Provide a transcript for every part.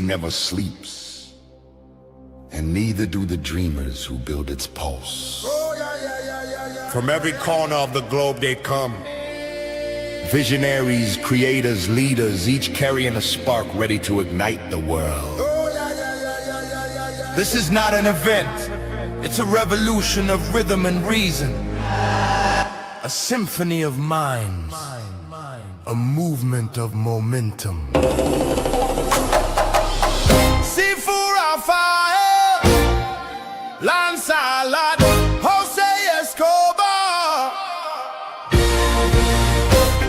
never sleeps, and neither do the dreamers who build its pulse. From every corner of the globe they come. Visionaries, creators, leaders, each carrying a spark ready to ignite the world. This is not an event. It's a revolution of rhythm and reason. A symphony of minds. A movement of momentum. Sifu Rafael, Lancelot, Escobar.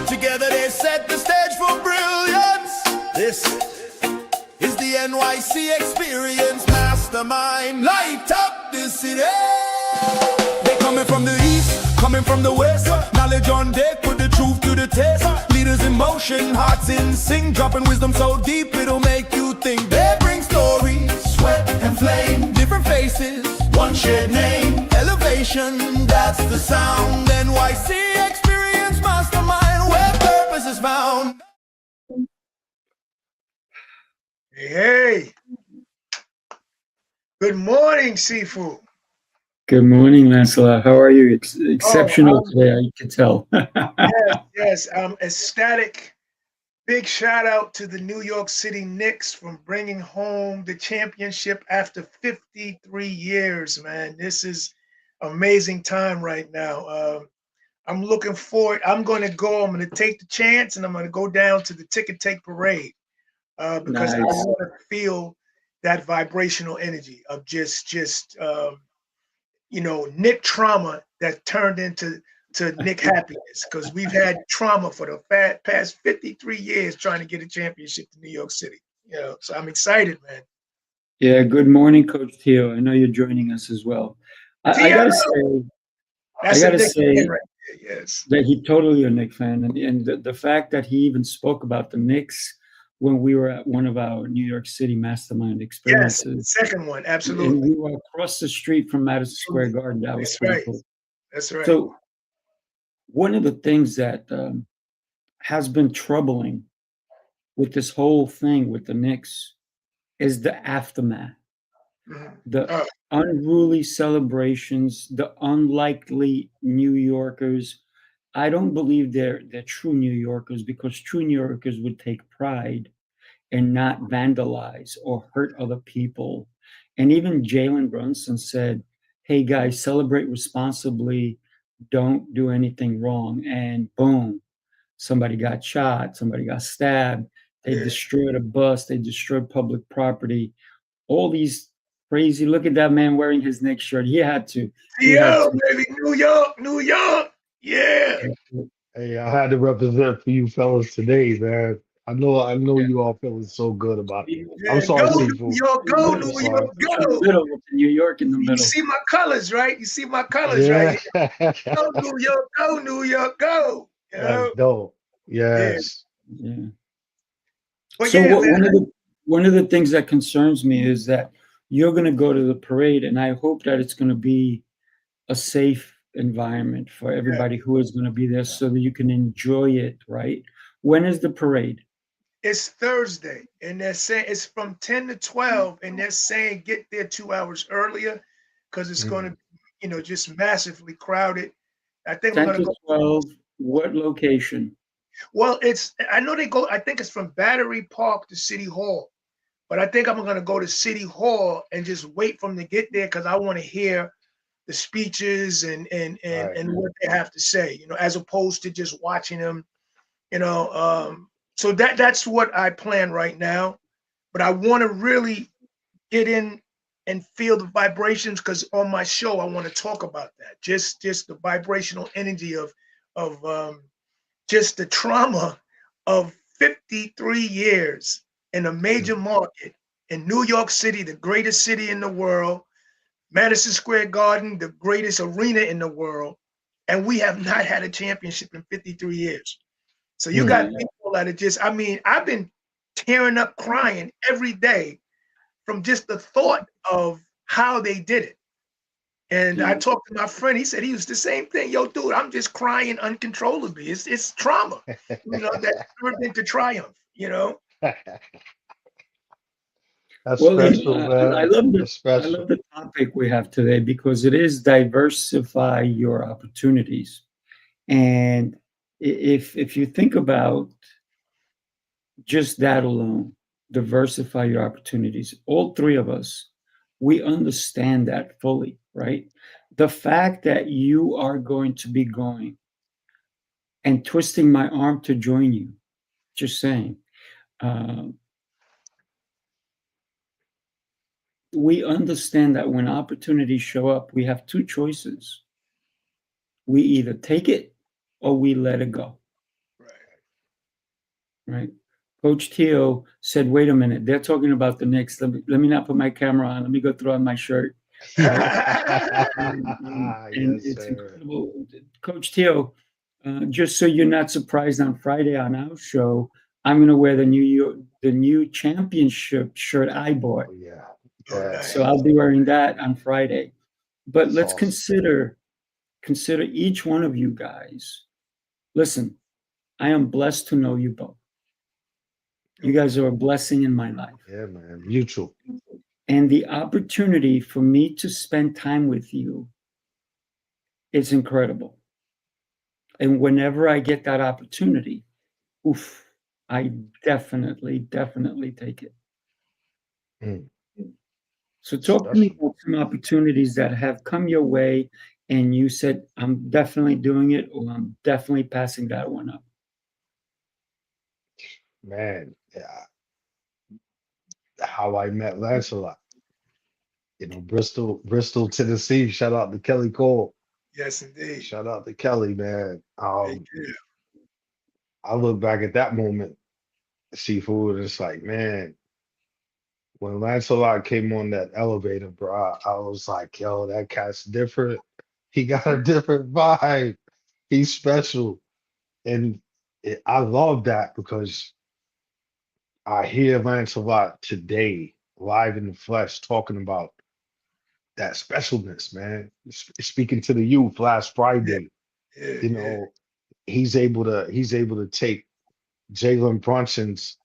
Together they set the stage for brilliance. This is the NYC experience. Mastermind, light up the city. They coming from the east, coming from the west. Knowledge on deck, put the truth to the test. Leaders in motion, hearts in sync, dropping wisdom so deep it'll make you think. They bring stories, sweat and flame, different faces, one shared name. Elevation, that's the sound. NYC experience, mastermind, where purpose is found. Hey, good morning, Sifu. Good morning, Lancelot. How are you? Exceptional today, I can tell. Yes, I'm ecstatic. Big shout out to the New York City Knicks from bringing home the championship after 53 years, man. This is amazing time right now. I'm looking forward. I'm going to take the chance and I'm going to go down to the ticket take parade because I want to feel that vibrational energy of Nick trauma that turned into Nick happiness, because we've had trauma for the past 53 years trying to get a championship to New York City. So I'm excited, man. Yeah, good morning, Coach T.O. I know you're joining us as well. I gotta say right there, yes, that he's totally a Knicks fan, and the fact that he even spoke about the Knicks when we were at one of our New York City mastermind experiences. Yes, second one, absolutely. And we were across the street from Madison Square Garden. That was pretty cool. That's right. So one of the things that has been troubling with this whole thing with the Knicks is the aftermath. The unruly celebrations, the unlikely New Yorkers. I don't believe they're true New Yorkers, because true New Yorkers would take pride and not vandalize or hurt other people. And even Jalen Brunson said, hey guys, celebrate responsibly, don't do anything wrong. And boom, somebody got shot, somebody got stabbed, they destroyed a bus, they destroyed public property. All these crazy, look at that man wearing his Knicks shirt. He had to. Baby, New York. Yeah. Hey, I had to represent for you fellas today, man. I know you all feeling so good about it. Yeah, I'm sorry, New York, go, New York, go. New York in the middle. You see my colors, right? Right? Go, New York, go, New York, go. That's dope. Yes. Yeah. But So one of the things that concerns me is that you're going to go to the parade, and I hope that it's going to be a safe environment for everybody who is going to be there, so that you can enjoy it, right? When is the parade? It's Thursday, and they're saying it's from 10 to 12, and they're saying get there 2 hours earlier because it's going to be, just massively crowded. I think 10 we're going to to 12. What location? Well, I think it's from Battery Park to City Hall, but I think I'm going to go to City Hall and just wait for them to get there, because I want to hear the speeches and what they have to say, as opposed to just watching them, so that's what I plan right now. But I want to really get in and feel the vibrations, because on my show I want to talk about that, just the vibrational energy of just the trauma of 53 years in a major market in New York City, the greatest city in the world, Madison Square Garden, the greatest arena in the world, and we have not had a championship in 53 years. So you got people that are just, I've been tearing up crying every day from just the thought of how they did it. And I talked to my friend, he said he was the same thing. Yo, dude, I'm just crying uncontrollably. It's trauma, that turned into triumph, That's Well, special, I man. love That's special. the topic we have today because it is diversify your opportunities. And if you think about just that alone, diversify your opportunities. All three of us, we understand that fully, right? The fact that you are going to be going and twisting my arm to join you, just saying. Uh, we understand that when opportunities show up, we have two choices. We either take it or we let it go, right? Coach T.O said, wait a minute, they're talking about the Knicks. Let me not put my camera on. Let me go throw on my shirt, right? And Yes, it's sir. incredible. Coach T.O, just so you're not surprised on Friday on our show, I'm going to wear the new championship shirt I bought. Oh, yeah. Oh, Yeah. So nice. I'll be wearing that on Friday. But That's let's awesome. consider each one of you guys. Listen, I am blessed to know you both. You guys are a blessing in my life. Yeah, man. Mutual. And the opportunity for me to spend time with you is incredible. And whenever I get that opportunity, oof, I definitely take it. Mm, So talk to me special. about some opportunities that have come your way and you said, I'm definitely doing it or I'm definitely passing that one up. Man, yeah. How I met Lancelot. Bristol, Tennessee. Shout out to Kelly Cole. Yes, indeed. Shout out to Kelly, man. Thank you. I look back at that moment, Seafood, and it's like, man, when Lancelot came on that elevator, bro, I was like, yo, that cat's different. He got a different vibe. He's special. And I love that because I hear Lancelot today, live in the flesh, talking about that specialness, man. Speaking to the youth last Yeah, Friday, yeah, you yeah. know, he's able to take Jalen Brunson's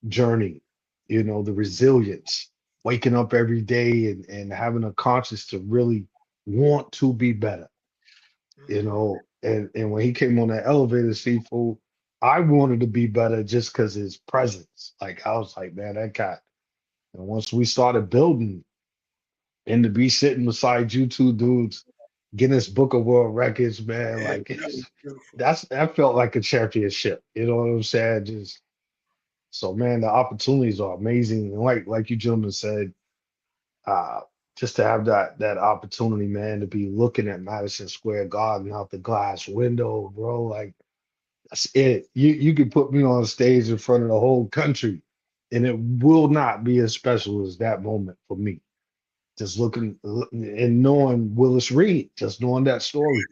journey, the resilience, waking up every day and having a conscience to really want to be better, and when he came on that elevator, Seafood, I wanted to be better just because his presence. Like I was like, man, that guy. And once we started building, and to be sitting beside you two dudes, Guinness Book of World Records, man, Yeah, like that was beautiful. that felt like a championship. You know what I'm saying? Just so, man, the opportunities are amazing. And like you gentlemen said, uh, just to have that opportunity, man, to be looking at Madison Square Garden out the glass window, bro. Like that's it. You could put me on stage in front of the whole country, and it will not be as special as that moment for me. Just looking and knowing Willis Reed, just knowing that story,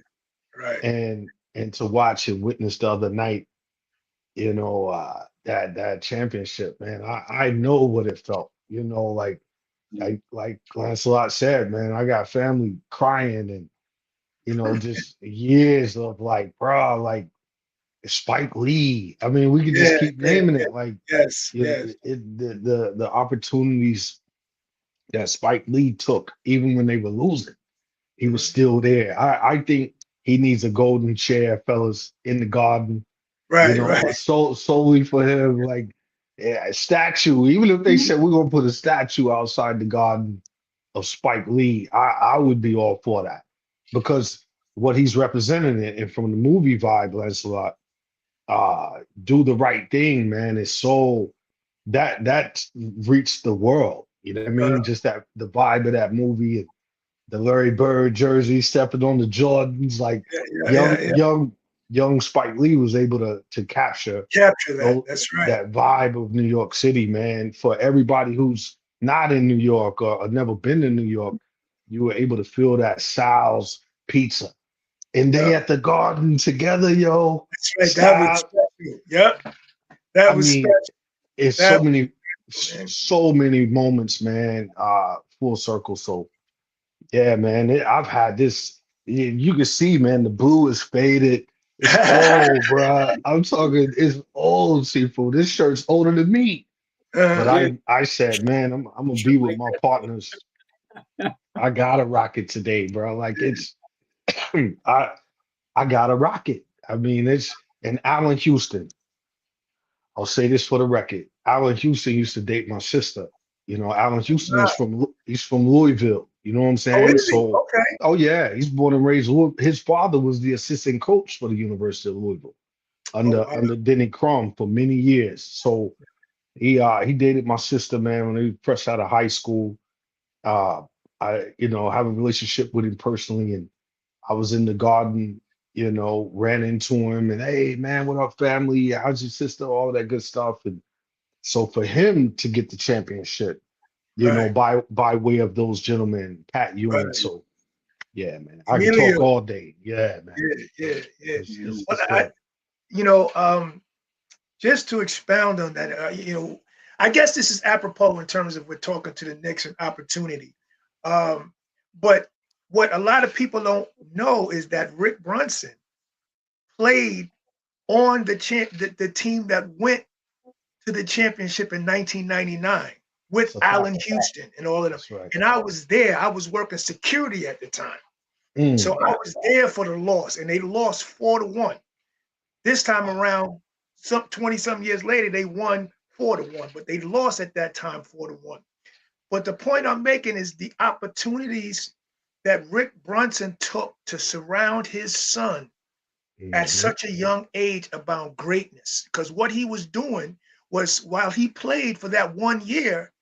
Right. and to watch and witness the other night, that championship, man. I know what it felt, like Lancelot said, man. I got family crying and just years of like, bro, like Spike Lee. I mean, we could just Yeah, keep yeah, naming yeah. it, like Yes, yes. the opportunities that Spike Lee took, even when they were losing. He was Mhm. still there. I think he needs a golden chair, fellas, in the garden, Right, right. solely for him. Like, yeah, a statue. Even if they said we're gonna put a statue outside the garden of Spike Lee, I would be all for that because what he's representing it, and from the movie vibe, Lancelot, do the right thing, man, is so that reached the world. You know what I Uh, mean? Just that the vibe of that movie, the Larry Bird jersey, stepping on the Jordans, like yeah, yeah, young, yeah, yeah. young, young Spike Lee was able to capture Capture that. tho- That's right. that vibe of New York City, man. For everybody who's not in New York or never been to New York, you were able to feel that Sal's pizza. And they Yep. at the garden together, yo. That's right. That was Style. special. Yep. I That was mean, special. it's That so was many, special, man. so many moments, man. Full circle. So yeah, man. I've had this. You can see, man, the blue is faded. It's old, bruh. I'm talking, it's old, Seafood. This shirt's older than me. But Uh, I said, man, I'm gonna be with my partners. I gotta rock it today, bro. Like it's I I gotta rock it. I mean, it's and Allen Houston. I'll say this for the record. Allen Houston used to date my sister. You know, Allen Houston is he's from Louisville. You know what I'm oh, saying? is he? So, Okay. oh yeah, he's born and raised. His father was the assistant coach for the University of Louisville Oh, under wow. Denny Crum for many years. So he dated my sister, man, when he was fresh out of high school. Uh, I have a relationship with him personally, and I was in the garden, ran into him and hey man, what up, family? How's your sister? All that good stuff. And so for him to get the championship, Right. by way of those gentlemen, Pat Ewing. Right. So yeah, man, I could talk Emilio. all day. Yeah, man. Yeah, yeah, yeah. Well, It's good. you know, just to expound on that, I guess this is apropos in terms of we're talking to the Knicks and opportunity. But what a lot of people don't know is that Rick Brunson played on the team that went to the championship in 1999 with That's a Allen fact. Houston and all of them. That's right. And I was there. I was working security at the time. So Mm, I was there for the loss, and they lost 4-1. This time around, some 20-some years later, they won 4-1, but they lost at that time 4-1. But the point I'm making is the opportunities that Rick Brunson took to surround his son at mhm. such a young age about greatness. Because what he was doing was while he played for that 1 year,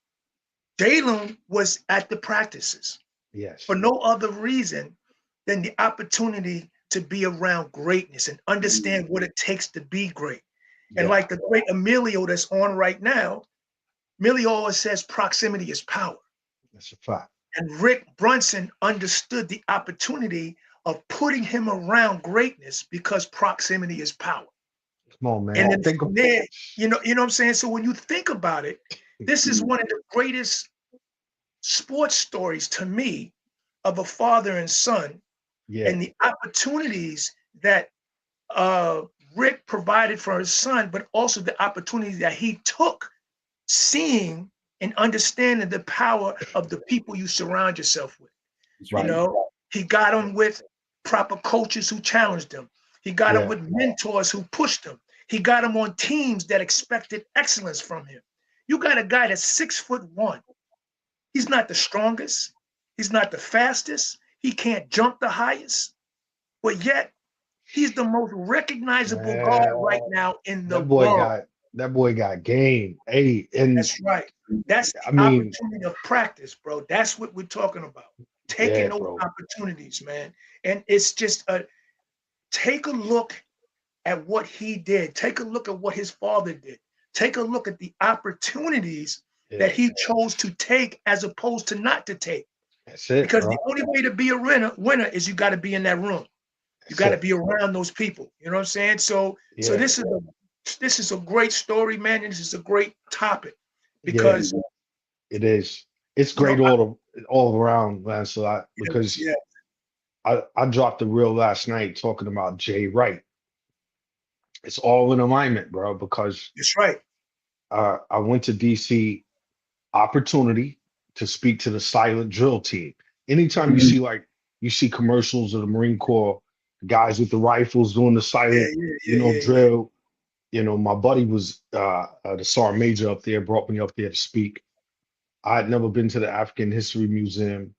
Jalen was at the practices Yes. for no other reason than the opportunity to be around greatness and understand what it takes to be great. And Yeah. like the great Emilio that's on right now, Emilio always says proximity is power. That's a fact. And Rick Brunson understood the opportunity of putting him around greatness because proximity is power. Come on, And man. then Think from of there, you know what I'm saying? So when you think about it, this is one of the greatest sports stories to me of a father and son yeah. and the opportunities that uh, Rick provided for his son, but also the opportunities that he took, seeing and understanding the power of the people you surround yourself with. That's You Right. right. know, he got them with proper coaches who challenged him. He got him Yeah. with mentors who pushed him. He got him on teams that expected excellence from him. You got a guy that's 6'1". He's not the strongest. He's not the fastest. He can't jump the highest, but yet he's the most recognizable guard Man, right now in the that boy world. got that boy got game. Hey, and That's right. That's I the mean, opportunity of practice, bro. That's what we're talking about. yeah, Taking those bro. opportunities, man. And it's just take a look at what he did. Take a look at what his father did. Take a look at the opportunities that Yeah, he chose to take as opposed to not to take. that's it, Because the bro. only way to be a winner is you got to be in that room. You That's got to it. be around those people. You know what I'm saying? So Yeah, this is a great story, man. And this is a great topic yeah, because it is. It's you know, great all around, Lancelot, because yeah, I dropped the reel last night talking about Jay Wright. It's all in alignment, bro, because that's right. I went to DC opportunity to speak to the silent drill team. Anytime Mhm. you see commercials of the Marine Corps, guys with the rifles doing the Yeah, silent, yeah, yeah, yeah, yeah. drill. My buddy was the sergeant major up there, brought me up there to speak. I had never been to the African History Museum,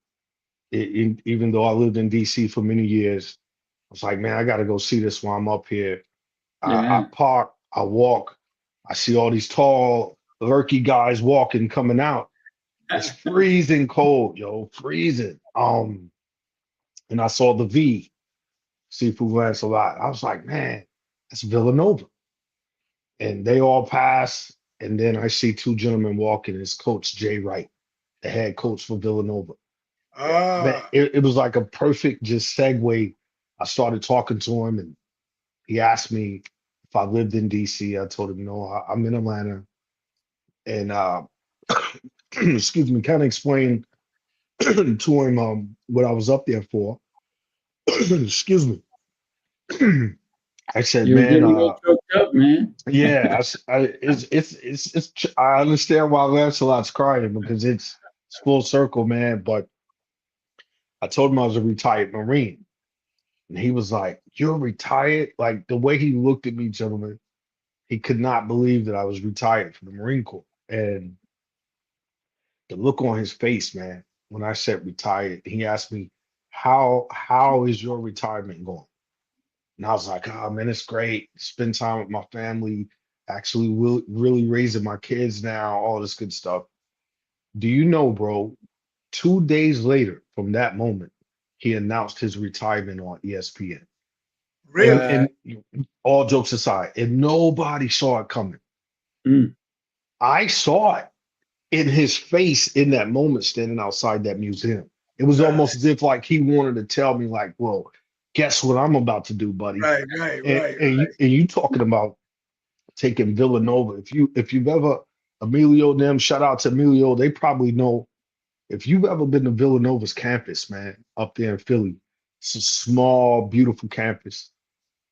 even though I lived in DC for many years. I was like, man, I got to go see this while I'm up here. I Yeah. park, I walk, I see all these tall, lurky guys walking, coming out. It's freezing cold, yo, freezing. And I saw the V, Sifu Rafael. I was like, man, that's Villanova. And they all pass. And then I see two gentlemen walking. It's Coach Jay Wright, the head coach for Villanova. Man, Ah, it was like a perfect just segue. I started talking to him, and he asked me if I lived in DC. I told him no, I'm in Atlanta. And excuse me, kind of explained to him what I was up there for. Excuse me. I said, You were man, getting a little choked up, man. Yeah, I understand why Lancelot's crying because it's full circle, man. But I told him I was a retired Marine, and he was like, "You're retired?" Like the way he looked at me, gentlemen, he could not believe that I was retired from the Marine Corps, and the look on his face, man, when I said retired, he asked me, "How is your retirement going?" And I was like, "Oh man, it's great. Spend time with my family. Actually, really raising my kids now. All this good stuff." Do you know, bro? 2 days later, from that moment, he announced his retirement on ESPN. And Really? Uh, and all jokes aside, and nobody saw it coming. mm, I saw it in his face in that moment, standing outside that museum. It was almost as if like he wanted to tell me, like, "Well, guess what I'm about to do, buddy." Right, right, And right, and you, right. and you talking about taking Villanova. If you've ever Emilio them, shout out to Emilio, they probably know. If you've ever been to Villanova's campus, man, up there in Philly, it's a small, beautiful campus.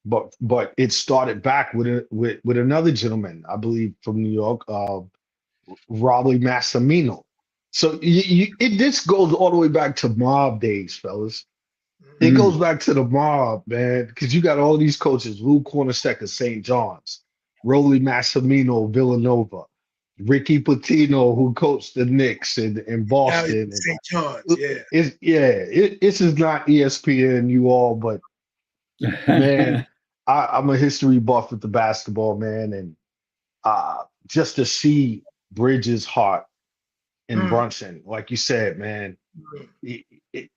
But it started back with another gentleman, I believe, from New York, Raleigh Massimino. So this goes all the way back to mob days, fellas. It Mhm. goes mm. back to the mob, man, because you got all these coaches: Lou Cornacek of St. John's, Rolly Massimino, Villanova, Ricky Pitino, who coached the Knicks in Now he's Boston, St. John's. Yeah. this is not ESPN, you all, but man, I'm a history buff with the basketball, man, and just to see Bridges' heart in Mm, Brunson, like you said, man, mm. it, it,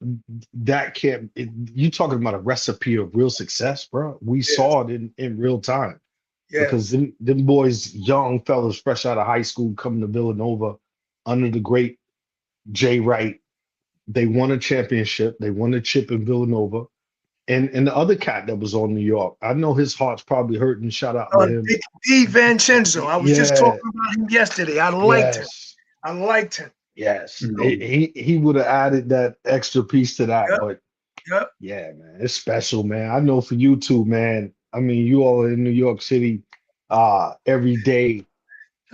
that can't. You talking about a recipe of real success, bro? We Yes. saw it in real time because Yes. them boys, young fellas, fresh out of high school, coming to Villanova under the great Jay Wright. They won a championship. They won a chip in Villanova. And the other cat that was on New York, I know his heart's probably hurting. Shout out to him. Di Vincenzo. I was just Yeah, talking about him yesterday. I liked him. yes, I liked him. yes. Mm. He would have added that extra piece to that, Yep. but Yep. yeah, man, it's special, man. I know for you too, man. I mean, you all in New York City, every day,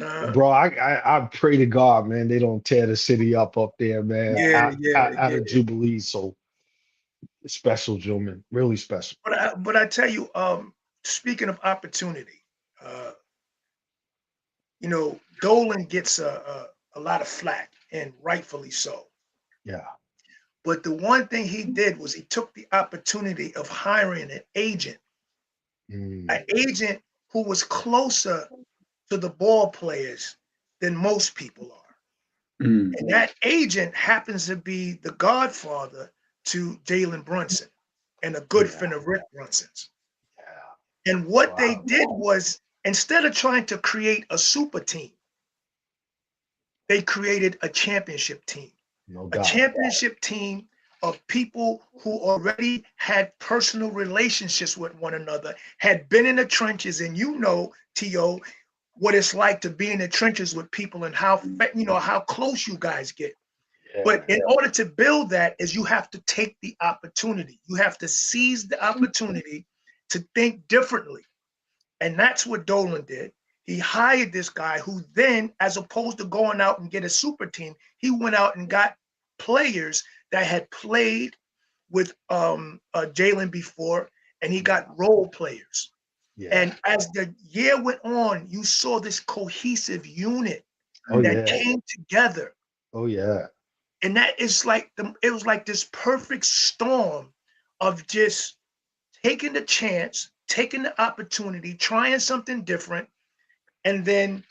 Uh, bro. I pray to God, man, they don't tear the city up there, man. yeah, yeah, Out of yeah. Jubilee, so it's special, gentlemen, really special. But I tell you, speaking of opportunity, uh, Dolan gets a lot of flack, and rightfully so. Yeah. But the one thing he did was he took the opportunity of hiring an Mm, agent who was closer to the ball players than most people are. Mm. And that agent happens to be the godfather to Jalen Brunson and a good yeah. friend of Rick Brunson's. Yeah. And what they Wow. did was instead of trying to create a super team, they created No a doubt. championship team of people who already had personal relationships with one another, had been in the trenches, and T.O., what it's like to be in the trenches with people and how close you guys get. Yeah, But man. in order to build that is you have to take the opportunity. You have to seize the opportunity to think differently. And that's what Dolan did. He hired this guy who then, as opposed to going out and get a super team, he went out and got players that had played with Jalen before, and he Yeah. got role players. Yeah. And as the year went on, you saw this cohesive unit Oh that yeah. came together. Oh yeah. And that is like it was like this perfect storm of just taking the chance, taking the opportunity, trying something different, and then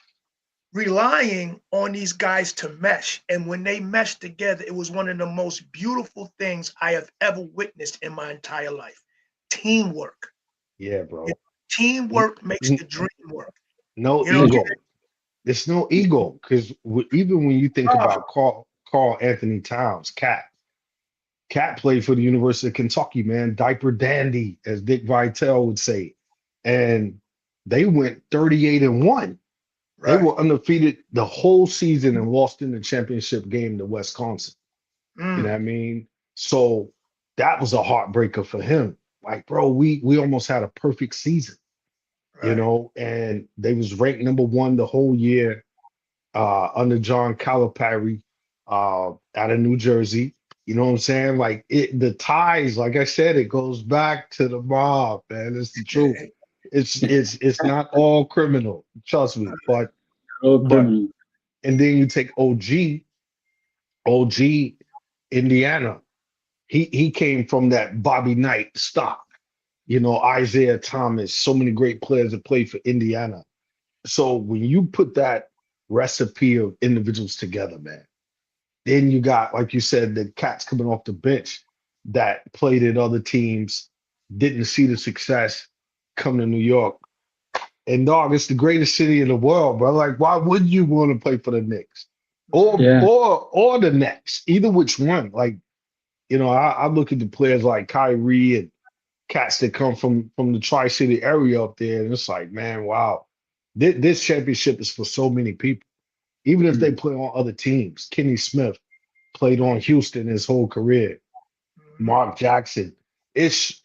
relying on these guys to mesh. And when they meshed together, it was one of the most beautiful things I have ever witnessed in my entire life. Teamwork. Yeah, bro. N- Teamwork makes n- the dream work. no You know, Mm. ego. There's no ego because even when you think oh, about Carl Anthony Towns, Cat played for the University of Kentucky, man, diaper dandy, as Dick Vitale would say, and they went 38-1. They right. were undefeated the whole season and lost in the championship game to Wisconsin. You know what I Mm, mean? So that was a heartbreaker for him. Like, bro, we almost had a perfect season. you know, and they was ranked #1 the whole year under John Calipari out of New Jersey. You know what I'm saying? Like the ties, like I said, it goes back to the mob, man. It's the truth. It's not all criminal, trust me. Oh, But criminal. and then you take OG, Indiana. He came from that Bobby Knight stock. You know, Isaiah Thomas, so many great players that played for Indiana. So when you put that recipe of individuals together, man, then you got, like you said, the cats coming off the bench that played at other teams, didn't see the success, come to New York. And dog, it's the greatest city in the world, bro. Like, why would you want to play for the Knicks? Or Yeah. or the Nets, either which one. Like, you know, I look at the players like Kyrie and cats that come from the Tri-City area up there, and it's like, man, wow. This championship is for so many people. Even if they play on other teams. Kenny Smith played on Houston his whole career. Mark Jackson. This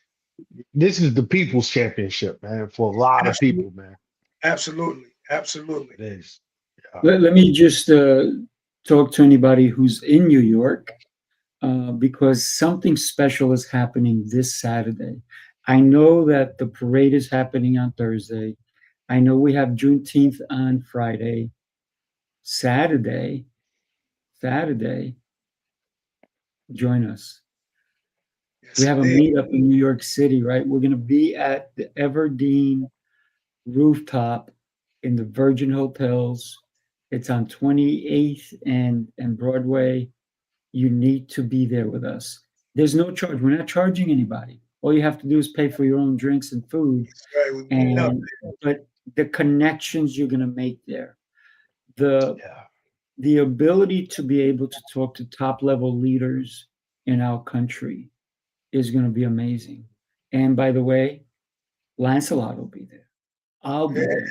is the people's championship, man, for a lot of people, man. Absolutely. Absolutely. It is. Let me just talk to anybody who's in New York, because something special is happening this Saturday. I know that the parade is happening on Thursday. I know we have Juneteenth on Friday. Saturday, join us. Yes, We have a indeed. meetup in New York City, right? We're going to be at the Everdeen rooftop in the Virgin Hotels. It's on 28th and Broadway. You need to be there with us. There's no charge. We're not charging anybody. All you have to do is pay for your own drinks and food. That's right. We know. But the connections you're going to make there, the Yeah. ability to be able to talk to top level leaders in our country is going to be amazing. And by the way, Lancelot will be there. I'll be there.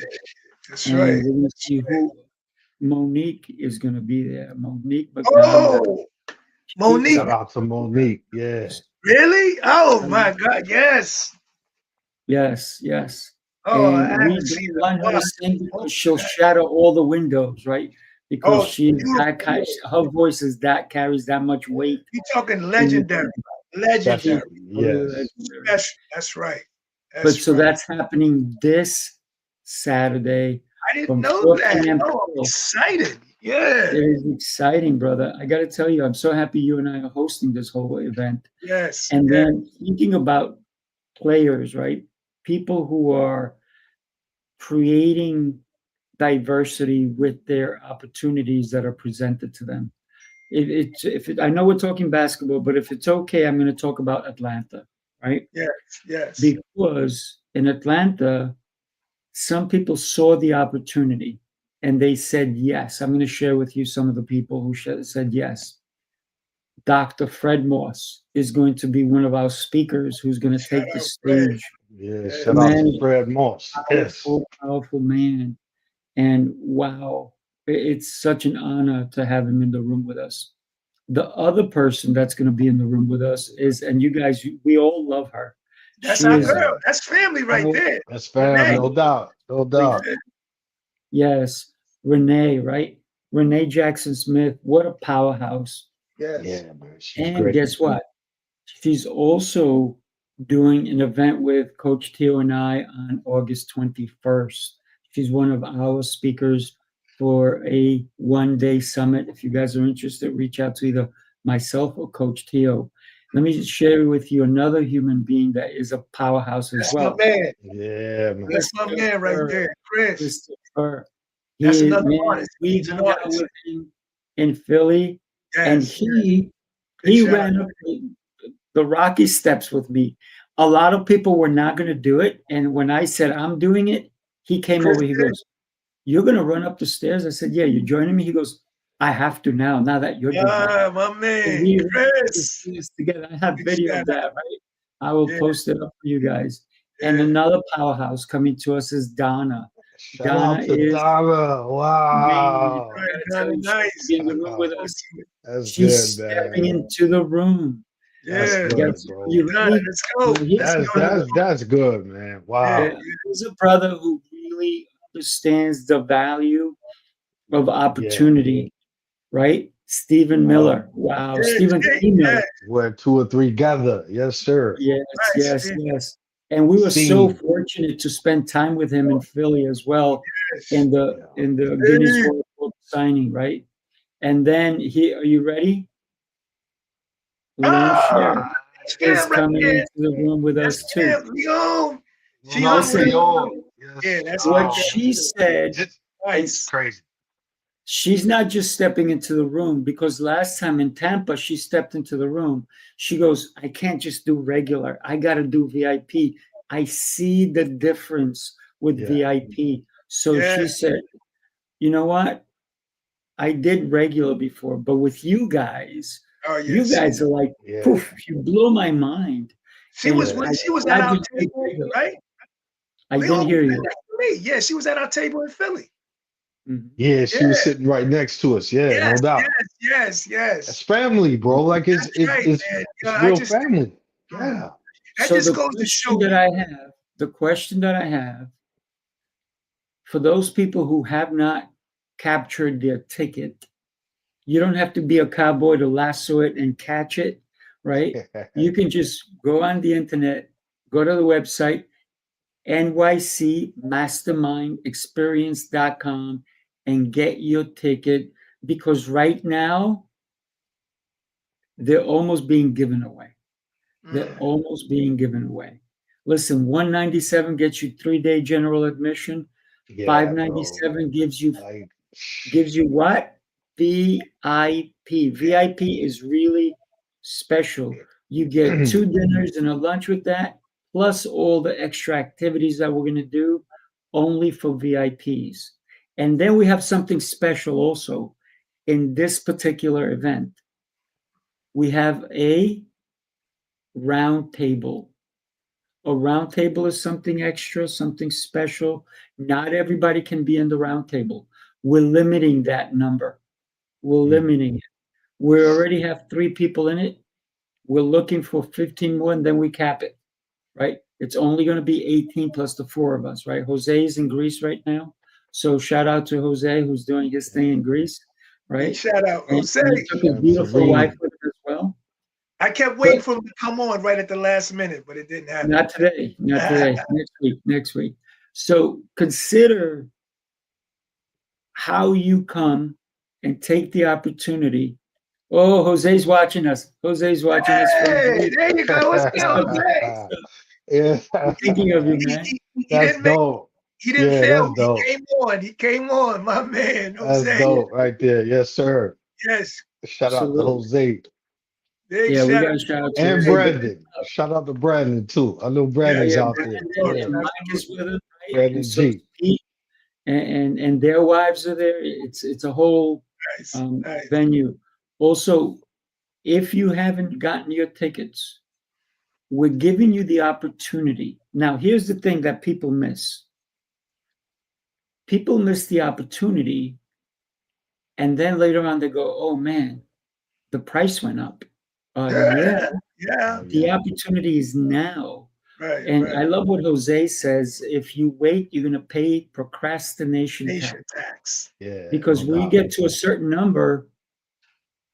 That's And right. we're going to see who. Monique is going to be there. Monique McDonald. Oh, Monique. Shout out to Monique. Yeah. Really? Oh my God. Yes. Yes. Oh, I And we haven't seen don't want her to that. sing because she'll shatter all the windows, right? Because Oh, she's that beautiful. her voice is that carries that much weight. You're talking legendary. Legendary. Yes. That's right. But so that's happening this Saturday. I didn't from know 4 that. p.m. Oh, I'm excited. Yeah. It is exciting, brother. I got to tell you, I'm so happy you and I are hosting this whole event. Yes. And then thinking about players, right? People who are creating diversity with their opportunities that are presented to them. I know we're talking basketball, but if it's okay, I'm going to talk about Atlanta, right? Yes. Because in Atlanta, some people saw the opportunity and they said yes. I'm going to share with you some of the people who said yes. Dr. Fred Moss is going to be one of our speakers who's going to take the stage. Yeah, shout out to Fred Moss. Powerful man. And wow, it's such an honor to have him in the room with us. The other person that's going to be in the room with us is, and you guys, we all love her. That's our girl. That's family right there. That's family, no doubt. No doubt. Yes. Renee, right? Renee Jackson Smith. What a powerhouse. Yes. Yeah, man. She's And great. guess what? She's also doing an event with Coach T.O and I on August 21st. She's one of our speakers for a one-day summit. If you guys are interested, reach out to either myself or Coach T.O. Let me just share with you another human being that is a powerhouse as well. That's my man. Yeah, man. That's my man right there, Chris. Christopher. That's another artist. We He's an hung out artist. with him in Philly, and he ran up the rocky steps with me. A lot of people were not going to do it, and when I said I'm doing it, he came over. He goes, "You're going to run up the stairs?" I said, "Yeah, you're joining me." He goes, "I have to now that you're doing it." My man, Chris. Together. I have video of that, right? I will post it up for you guys. Yeah. And another powerhouse coming to us is Donna. Shout out to Donna. Wow. Nice. In the room with us. That's She's good, man. stepping into the room. That's Yeah. good, Yes. bro. You Nah, ready? let's go. Well, here's, That's good, man. Yeah. yeah, Wow. here's a brother who really understands the value of Yeah. opportunity, right? Stephen Wow. Miller. Wow. Yeah, Stephen yeah, T. Miller. yeah. Where two or three gather. Yes, sir. Yes, Nice. yes, yes. And we were so Scene. fortunate to spend time with him in Philly as well Yes. Yeah. in the Guinness Hey, World Book signing, right? And then are you ready? Lone ah, that's is him right coming there. into the room with That's us too. him, Leon. She No, hung with Listen, him. Leon. Yes. Yeah, that's my what Oh, girl. she said, it's Nice. crazy. she's not just stepping into the room because last time in Tampa, she stepped into the room. She goes, I can't just do regular. I got to do VIP. I see the difference with Yeah. VIP. So Yeah. she said, you know what? I did regular before, but with you guys Oh are yes. like, Yeah. poof, you blow my mind. She was And Yeah. I she was at not our just do table, regular. right? I Leon didn't was hear right you. next to me. Yeah, she was at our table in Philly. Mhm. Yeah. Yeah. She was sitting right next to us. Yeah, no Yes, doubt. yes, yes, It's yes. family, bro. Like That's right, man. it's I real just family. mm, Yeah. that So just goes to show you. the question that I have for those people who have not captured their ticket, you don't have to be a cowboy to lasso it and catch it, right? You can just go on the internet, go to the website, nycmastermindexperience.com, and get your ticket because right now they're almost being given away. They're Mm, almost being given away. Listen, 197 gets you 3-day general admission. Yeah, bro. 597 Like gives you what? VIP. VIP is really special. You get 2 dinners and a lunch with that, plus all the extra activities that we're going to do only for VIPs. And then we have something special also in this particular event. We have a round table. A round table is something extra, something special. Not everybody can be in the round table. We're limiting that number. We're limiting it. We already have 3 people in it. We're looking for 15 more, and then we cap it, right? It's only going to be 18 plus the 4 of us, right? Jose is in Greece right now. So shout out to Jose, who's doing his thing in Greece, big right? shout out, And Jose. he took his and beautiful wife Serene. with him as well. I kept But waiting for him to come on right at the last minute, but it didn't happen. not today, not today. Next week. So consider how you come and take the opportunity. Oh, Jose's watching us. Jose's watching us from Hey, Greece. there you go. What's good, Jose? Yeah. I'm thinking of you, He, man. he That's didn't make. dope. He didn't Yeah, fail. that's dope. He came on, my man, That's Jose. dope right there. Yes, sir. Yes, Shout out to Absolutely. Jose big Yeah, we shout got out. to shout out to and Jose. But Brandon. Shout out to Brandon too. I know yeah, Brandon's yeah, out there. Brandon Yeah, and Mike is Absolutely. with us, right? And Brandon so is G. Pete and their wives are there. It's a whole Nice, nice. venue. Also, if you haven't gotten your tickets, we're giving you the opportunity. Now, here's the thing that people miss. People miss the opportunity, and then later on they go, "Oh man, the price went up." Yeah, Yeah, Oh the yeah. opportunity is now. right, And right. I love what Jose says. If you wait, you're going to pay procrastination tax Nation tax. Yeah, because no when you doubt. get to a certain number,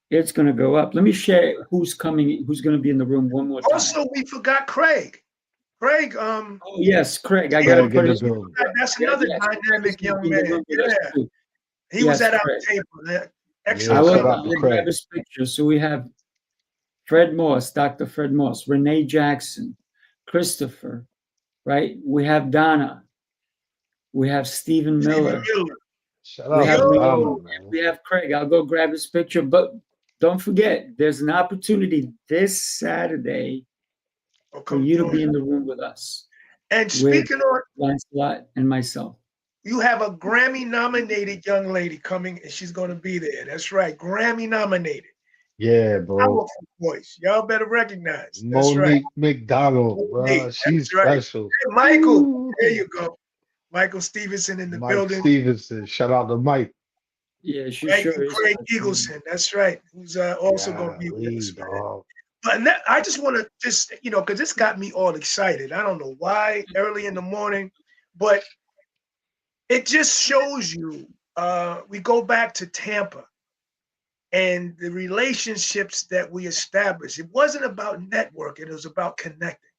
it's going to go up. Let me share who's coming, who's going to be in the room one more time. Also, we forgot Craig. Craig, Oh, yes, Craig. I yeah, got to Craig put in the his. building. that's Yeah, another yes, Craig is dynamic gonna young be in the man. room with us Yeah, too. he was Yes, at our Craig. table. I Excellent will. Shout company. out to I'll grab Craig. his picture. So we have Fred Moss, Dr. Fred Moss, Renee Jackson, Christopher, right? We have Donna. We have Stephen Stephen Miller. Miller. Shout We out have to Leon. Donna, Yo, man. We have Craig. I'll go grab his picture. But don't forget, there's an opportunity this Saturday oh, for come you to join. be in the room with us, And with speaking on, Lancelot and myself. you have a Grammy-nominated young lady coming, and she's going to be there. That's right, Grammy-nominated. Yeah, bro. Powerful voice. Y'all better recognize. That's right. Monique McDonald, bro. Monique, She's that's right. special. Hey, Michael, Ooh. there you go. Michael Stevenson in the Mike building. Stevenson. Shout out to Mike. Yeah, she Right, sure and is. Craig Eagleson. That's right. Who's also going to Yeah, be with us, lead, man. dog. But I just want to just, because this got me all excited. I don't know why early in the morning, but it just shows you. We go back to Tampa and the relationships that we established. It wasn't about networking, it was about connecting.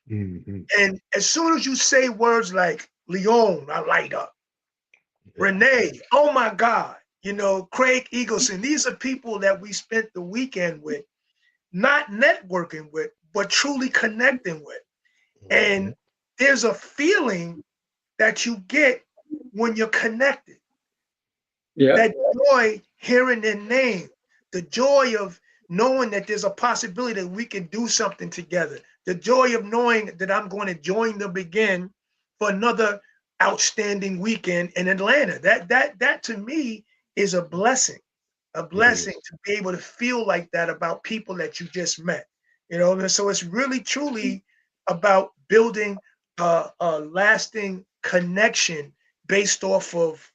Mm-hmm. And as soon as you say words like Leon, I light up. Renee, oh my God, Craig Eagleson, these are people that we spent the weekend with, not networking with, but truly connecting with. And there's a feeling that you get when you're connected. Yeah. That joy hearing their name, the joy of knowing that there's a possibility that we can do something together, the joy of knowing that I'm going to join them again for another outstanding weekend in Atlanta. That to me is a blessing to be able to feel like that about people that you just met. And so it's really truly about building a lasting connection based off of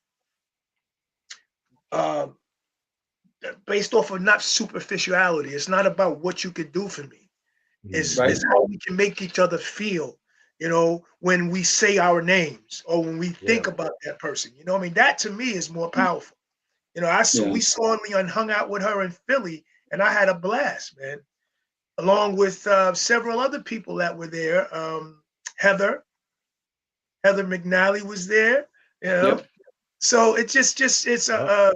not superficiality. It's not about what you could do for me. It's, Right. it's how we can make each other feel, when we say our names or when we think about that person. I mean, that to me is more powerful. We saw me and hung out with her in Philly, and I had a blast, man. Along with several other people that were there. Heather McNally was there. Yep. So it's it's a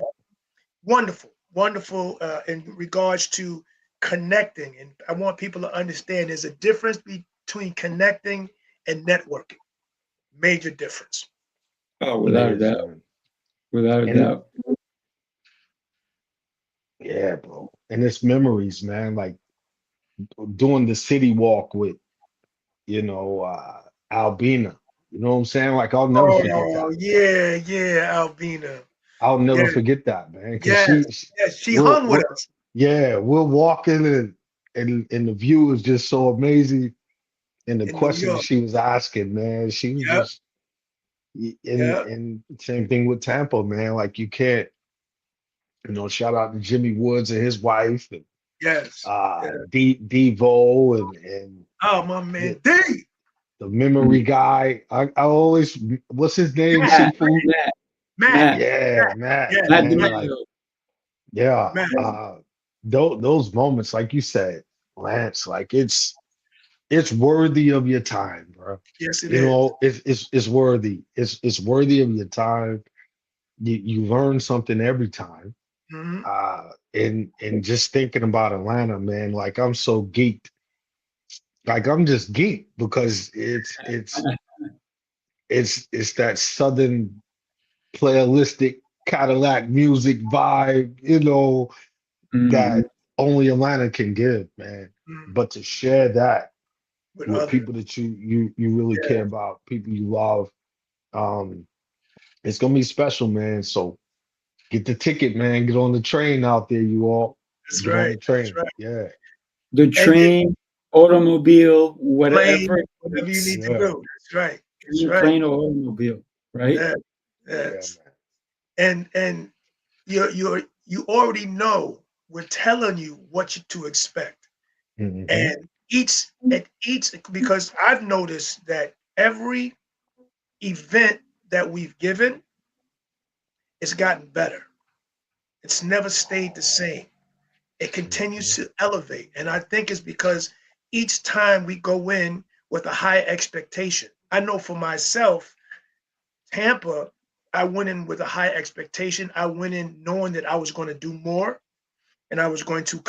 wonderful in regards to connecting. And I want people to understand there's a difference between connecting and networking. Major difference. Oh, without a doubt. Without a And doubt. yeah, bro. And it's memories, man. Like doing the city walk with, Albina. You know what I'm saying? Like I'll never forget Oh, that. yeah, Albina. I'll never Yeah, forget that, man. Cause she hung with us. we're walking and the view is just so amazing. And the In New questions York. she was asking, man, she was Yep, just yep, and same thing with Tampa, man. Like you can't, shout out to Jimmy Woods and his wife and yes. Yeah. Devo and Oh, my the, man, D. the memory guy. I always, what's his name? Matt. Sifu. Matt. Matt. Yeah, Matt, Yeah, Matt man. Matt. Like, DiMaggio. yeah. Matt. Those moments, like you said, Lance, like it's worthy of your time, bro. Yes, it is. It's worthy. It's worthy of your time. You learn something every time. Mhm. And just thinking about Atlanta, man, like I'm so geeked. Like I'm just geeked because it's that southern playalistic Cadillac music vibe, Mhm. that only Atlanta can give, man. Mhm. But to share that With with others. people that you really Yeah, care about, people you love, um, it's gonna be special, man. So get the ticket, man. Get on the train out there, you all. that's Get on right. the That's train. right. Yeah, The And then train, automobile, plane, whatever it whatever you takes. need to yeah, do. That's right. That's Train, right. plane or automobile, right? Yeah, yeah, yes. And you already know we're telling you what to expect. man. And each because I've noticed that every event that we've given, it's gotten better. It's never stayed the same. It continues to elevate. And I think it's because each time we go in with a high expectation. I know for myself, Tampa, I went in with a high expectation. I went in knowing that I was going to do more and I was going to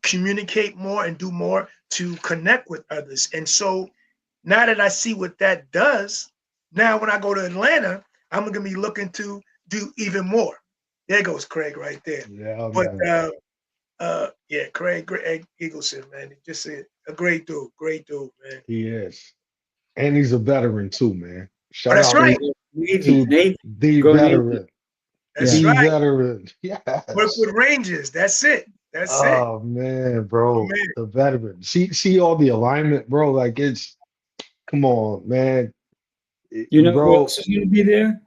communicate more and do more to connect with others. And so now that I see what that does, now when I go to Atlanta, I'm going to be looking to do even more. There goes Craig right there. Yeah, But man. yeah, Craig Eagleson, man, just a great dude, man. He is. And he's a veteran too, man. Oh, Shout that's out right. Navy, to Navy. the Go Navy. veteran. That's Yeah. The right. veteran. Work Yes. with Rangers. That's it. That's it. Oh man, Oh bro. man. The veteran. See all the alignment, bro. Like it's come on, man. You know who Bro. else is going to be there?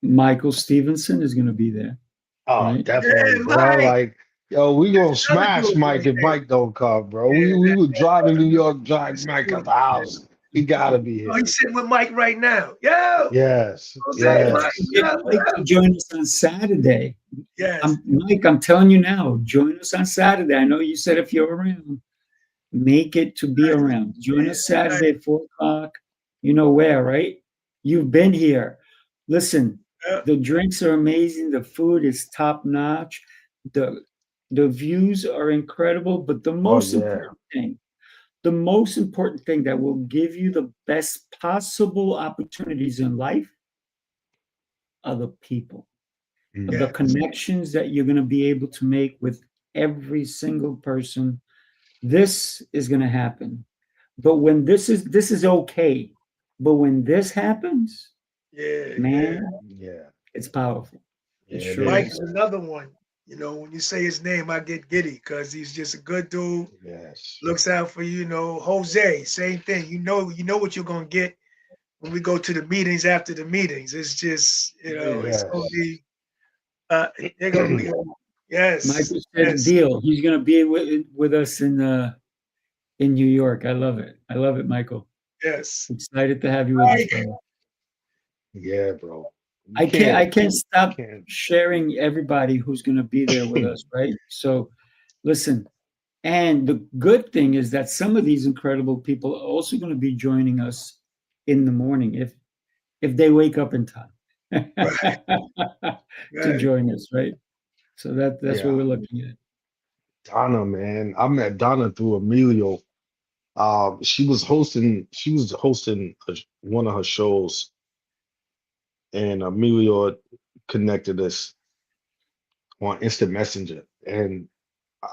Michael Stevenson is going to be there, Oh, right? definitely, Yeah, bro. Mike. Like Yo, we gonna Another smash dude Mike right if there. Mike don't come, bro. Yeah, We would drive to New York, drive that's Mike out true. the house. He gotta be Oh, here. he's sitting with Mike right now. Yo, Yes, Jose, Let's Mike, yes, get yo, Mike to yo. join us on Saturday. Yes. Mike, I'm telling you now, join us on Saturday. I know you said if you're around, make it to be Nice. around. Join us Nice. Saturday, 4 o'clock. You know where, right? You've been here. Listen, Yeah. the drinks are amazing. The food is top notch. The views are incredible. But the Oh most yeah. important thing that will give you the best possible opportunities in life are the people, Mm. the Yes. connections that you're going to be able to make with every single person. This is going to happen. But when this is okay. But when this happens, Yeah, yeah. man, Yeah, it's powerful. It yeah, it sure Mike is. is another one. You know, when you say his name, I get giddy because he's just a good dude. Yes. Looks out for you. You know, Jose, same thing. You know what you're gonna get when we go to the meetings after the meetings. It's just, it's gonna Yes. be they're gonna be yes, Michael said the yes, deal. He's going to be with us in New York. I love it. I love it, Michael. yes. Excited to have you with us, Mike, brother. Yeah, bro. You I can't stop can't. sharing everybody who's going to be there with us, right? So, listen. And the good thing is that some of these incredible people are also going to be joining us in the morning if they wake up in time right, to right. join us, right? So that's what Yeah, we're looking at. Donna, man. I met Donna through Emilio. She was hosting one of her shows, and Emilio connected us on Instant Messenger. And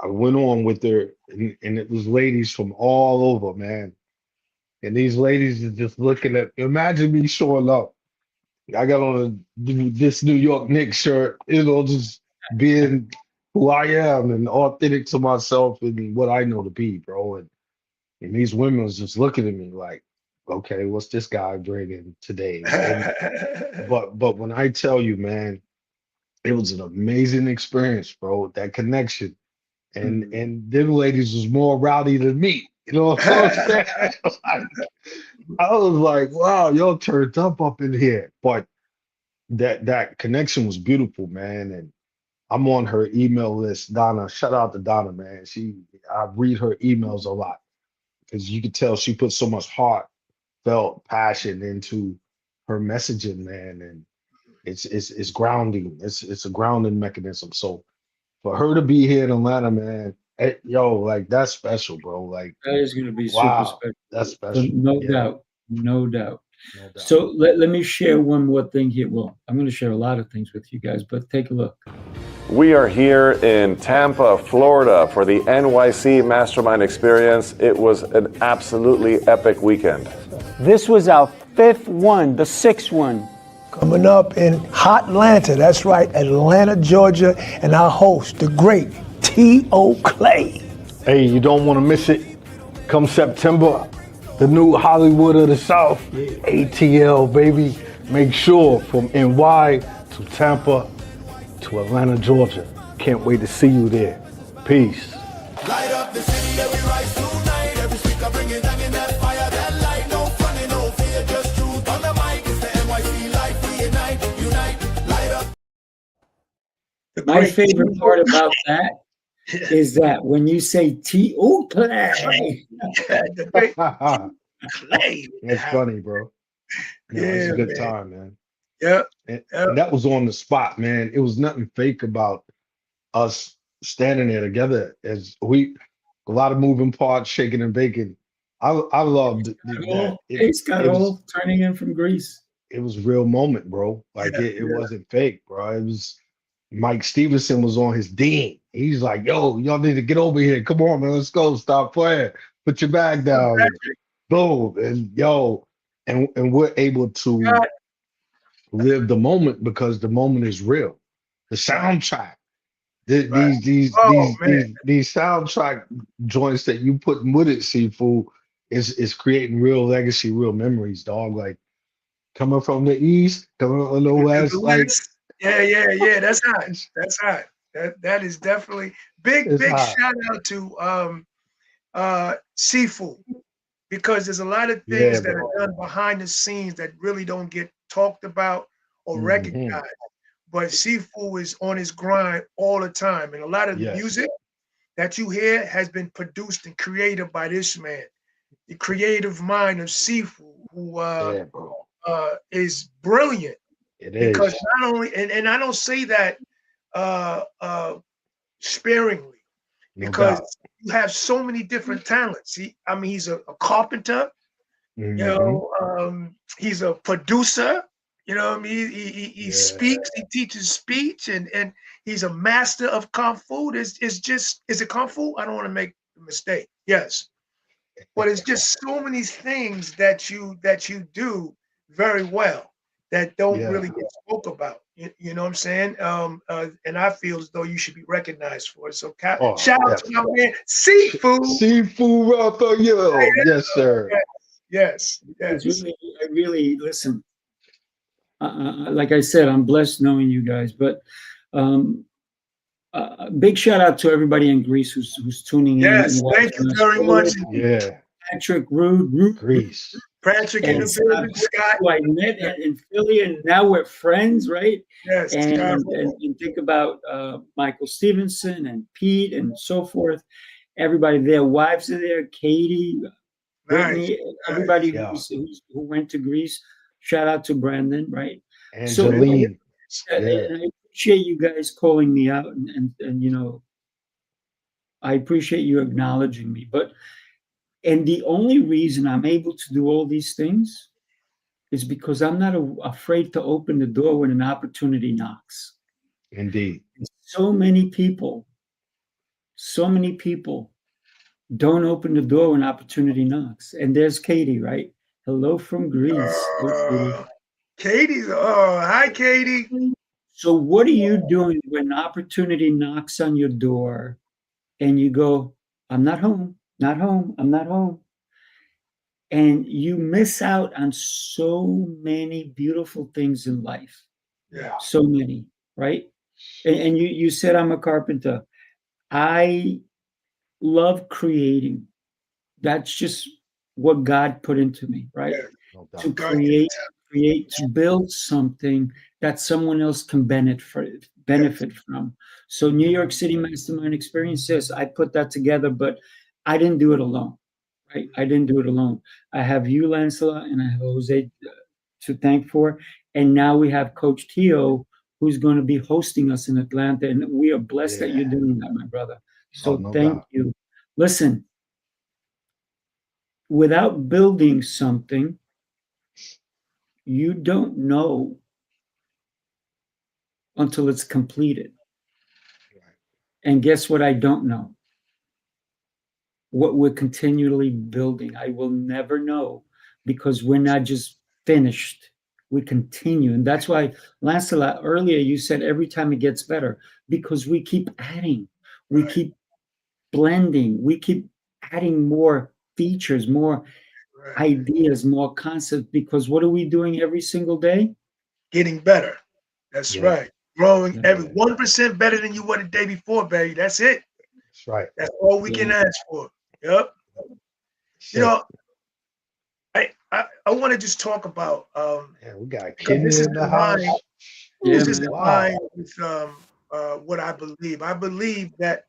I went on with her, and it was ladies from all over, man. And these ladies are just looking at, imagine me showing up. I got on this New York Knicks shirt, just being who I am and authentic to myself and what I know to be, bro. And these women was just looking at me like, okay, what's this guy bringing today? And but when I tell you, man, it was an amazing experience, bro. That connection. And them ladies was more rowdy than me. You know what I'm saying? Like, I was like, wow, y'all turned up in here. But that connection was beautiful, man. And I'm on her email list. Donna, shout out to Donna, man. I read her emails a lot because you could tell she put so much heart, felt passion into her messaging, man. And it's grounding. It's a grounding mechanism. So for her to be here in Atlanta, man, yo, like that's special, bro. Like, That is going to be super wow, special. that's So special. no Yeah, doubt, no doubt. no doubt. So let me share one more thing here. Well, I'm going to share a lot of things with you guys, but take a look. We are here in Tampa, Florida for the NYC Mastermind Experience. It was an absolutely epic weekend. This was our fifth one, the sixth one. Coming up in Hot Atlanta, that's right, Atlanta, Georgia, and our host, the great T.O. Clay. Hey, you don't want to miss it. Come September, the new Hollywood of the South, ATL, baby. Make sure from NY to Tampa to Atlanta, Georgia. Can't wait to see you there. Peace. Light up the city, every rise tonight. Every speaker bringing down in that fire, that light. No funny, no fear, just truth on the mic. It's the NYC life, we unite, light up. My favorite part about that is that when you say T.O. Clay, The great Clay. It's funny, bro. No, it's Yeah, a good man. time, man. Yeah, And that was on the spot, man. It was nothing fake about us standing there together as a lot of moving parts, shaking and baking. I loved that. Ace got all turning in from Greece. It was a real moment, bro. Like Yeah, it wasn't fake, bro. It was Mike Stevenson was on his dean. He's like, yo, y'all need to get over here. Come on, man. Let's go. Stop playing. Put your bag down. Boom. And yo, and we're able to live the moment because the moment is real. The soundtrack. Right. These man. these soundtrack joints that you put with it, Sifu, is creating real legacy, real memories, dog. Like coming from the east, coming from the west, like Yeah. That's hot. That's hot. That is definitely big It's hot. shout out to Sifu, because there's a lot of Yeah, things that bro. are done behind the scenes that really don't get talked about or Hmm. recognized. But Sifu is on his grind all the time, and a lot of the Yes. music that you hear has been produced and created by this man, the creative mind of Sifu, who Yeah, bro. is brilliant. It Because is. not only, and I don't say that uh, uh, sparingly, No because doubt. you have so many different talents. I mean, he's a carpenter. You Hmm. know, he's a producer. You know what I mean? He Yeah. speaks, he teaches speech, and he's a master of kung fu. Is it kung fu? I don't want to make a mistake. Yes, but it's just so many things that you do very well that don't Yeah. really get spoke about. You know what I'm saying? And I feel as though you should be recognized for it. So Oh, shout out to my definitely. man Sifu. Sifu Rafael. Yes, sir. Yes, It's yes. really, I really listen. Like I said, I'm blessed knowing you guys. But um, big shout out to everybody in Greece who's tuning in and Yes, thank you watching us. very much. Yeah. Patrick, Rude, Greece. Patrick in and the Scott, building, Scott. who I met in Philly, and now we're friends, right? Yes, And Scott. and think about Michael Stevenson and Pete and so forth. Everybody, their wives are there. Katie, Nice. Brittany, everybody Yeah. who went to Greece. Shout out to Brandon, right? So Angeline. Yeah. and I appreciate you guys calling me out, and you know, I appreciate you acknowledging me. And the only reason I'm able to do all these things is because I'm not afraid to open the door when an opportunity knocks. Indeed. So many people don't open the door when opportunity knocks. And there's Katie, right? Hello from Greece. Hey, Katie. Katie's. Oh, hi, Katie. So what are you doing when opportunity knocks on your door and you go, I'm not home, not home, I'm not home. And you miss out on so many beautiful things in life. Yeah. So many, right? And you said I'm a carpenter. I love creating. That's just what God put into me, right? Yeah. No To doubt. create, to build something that someone else can benefit from. So New York City Mastermind Experience, yes, I put that together, but I didn't do it alone, right? I didn't do it alone. I have you, Lancelot, and I have Jose to thank for. And now we have Coach T.O, who's going to be hosting us in Atlanta. And we are blessed that you're Yeah. doing that, my brother. Oh, So no thank doubt. you. Listen, without building something, you don't know until it's completed. And guess what? I don't know what we're continually building. I will never know because we're not just finished. We continue. And that's why, Lancelot, earlier you said every time it gets better because we keep adding, we keep blending, we keep adding more features, more ideas, more concepts. Because what are we doing every single day? Getting better. That's Yeah. right. Growing Yeah. every 1% better than you were the day before, baby. That's it. That's right. That's all we can ask for. Yep. You know, I want to just talk about Yeah, we got because Kenny this is in the in house. line. Yeah, This is man. in Wow. line with what I believe. I believe that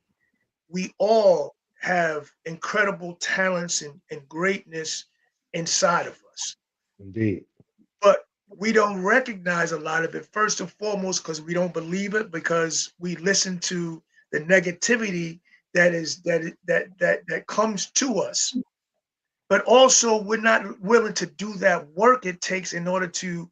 we all have incredible talents and greatness inside of us, Indeed. but we don't recognize a lot of it. First and foremost, because we don't believe it, because we listen to the negativity that comes to us. But also, we're not willing to do that work it takes in order to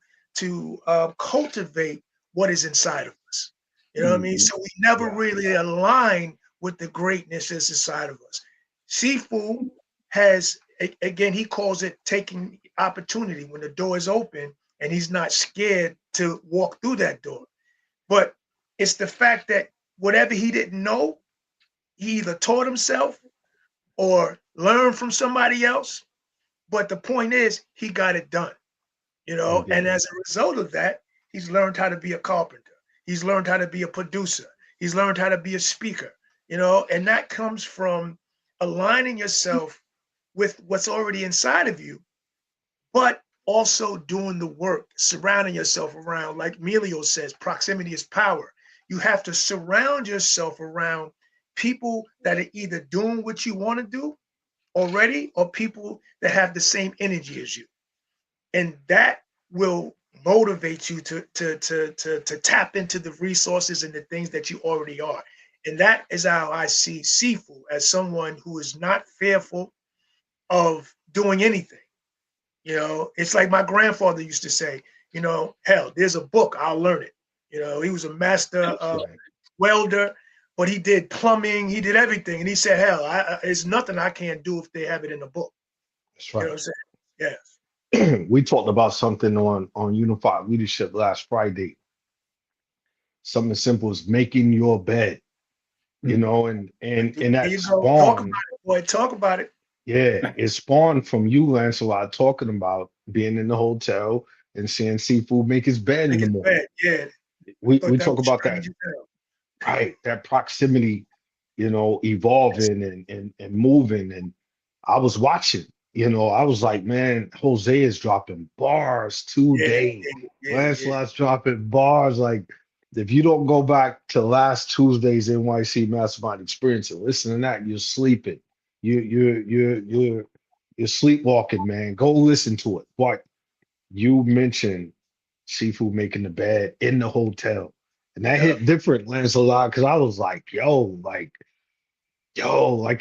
cultivate what is inside of us. You know what I mean? So we never Yeah. really align with the greatness that's inside of us. Sifu has, again, he calls it taking opportunity when the door is open and he's not scared to walk through that door. But it's the fact that whatever he didn't know, he either taught himself or learned from somebody else. But the point is, he got it done, you know, Indeed. and as a result of that, he's learned how to be a carpenter. He's learned how to be a producer. He's learned how to be a speaker, you know, and that comes from aligning yourself with what's already inside of you, but also doing the work, surrounding yourself around, like Melio says, proximity is power. You have to surround yourself around people that are either doing what you want to do already or people that have the same energy as you. And that will motivate you to tap into the resources and the things that you already are. And that is how I see Sifu, as someone who is not fearful of doing anything. You know, it's like my grandfather used to say, you know, hell, there's a book, I'll learn it. You know, he was a master welder, but he did plumbing, he did everything. And he said, hell, there's nothing I can't do if they have it in a book. That's You know right. what I'm saying? Yes. We talked about something on Unified Leadership last Friday. Something as simple as making your bed, you know, and There that you go. Talk about spawned, it, boy. Talk about it. yeah, it spawned from you, Lancelot, talking about being in the hotel and seeing Seafood make his bed in Make the it morning. bad. Yeah. We Thought that talk was about that, strange as hell. right? That proximity, you know, evolving and moving. And I was watching, you know, I was like, man, Jose is dropping bars Yeah, today. yeah. Lancelot's dropping bars. Like, if you don't go back to last Tuesday's NYC Mastermind Experience and listen to that, you're sleeping. You're sleepwalking, man. Go listen to it. But you mentioned Seafood making the bed in the hotel. And that Yeah. hit different, Lancelot, because I was like, like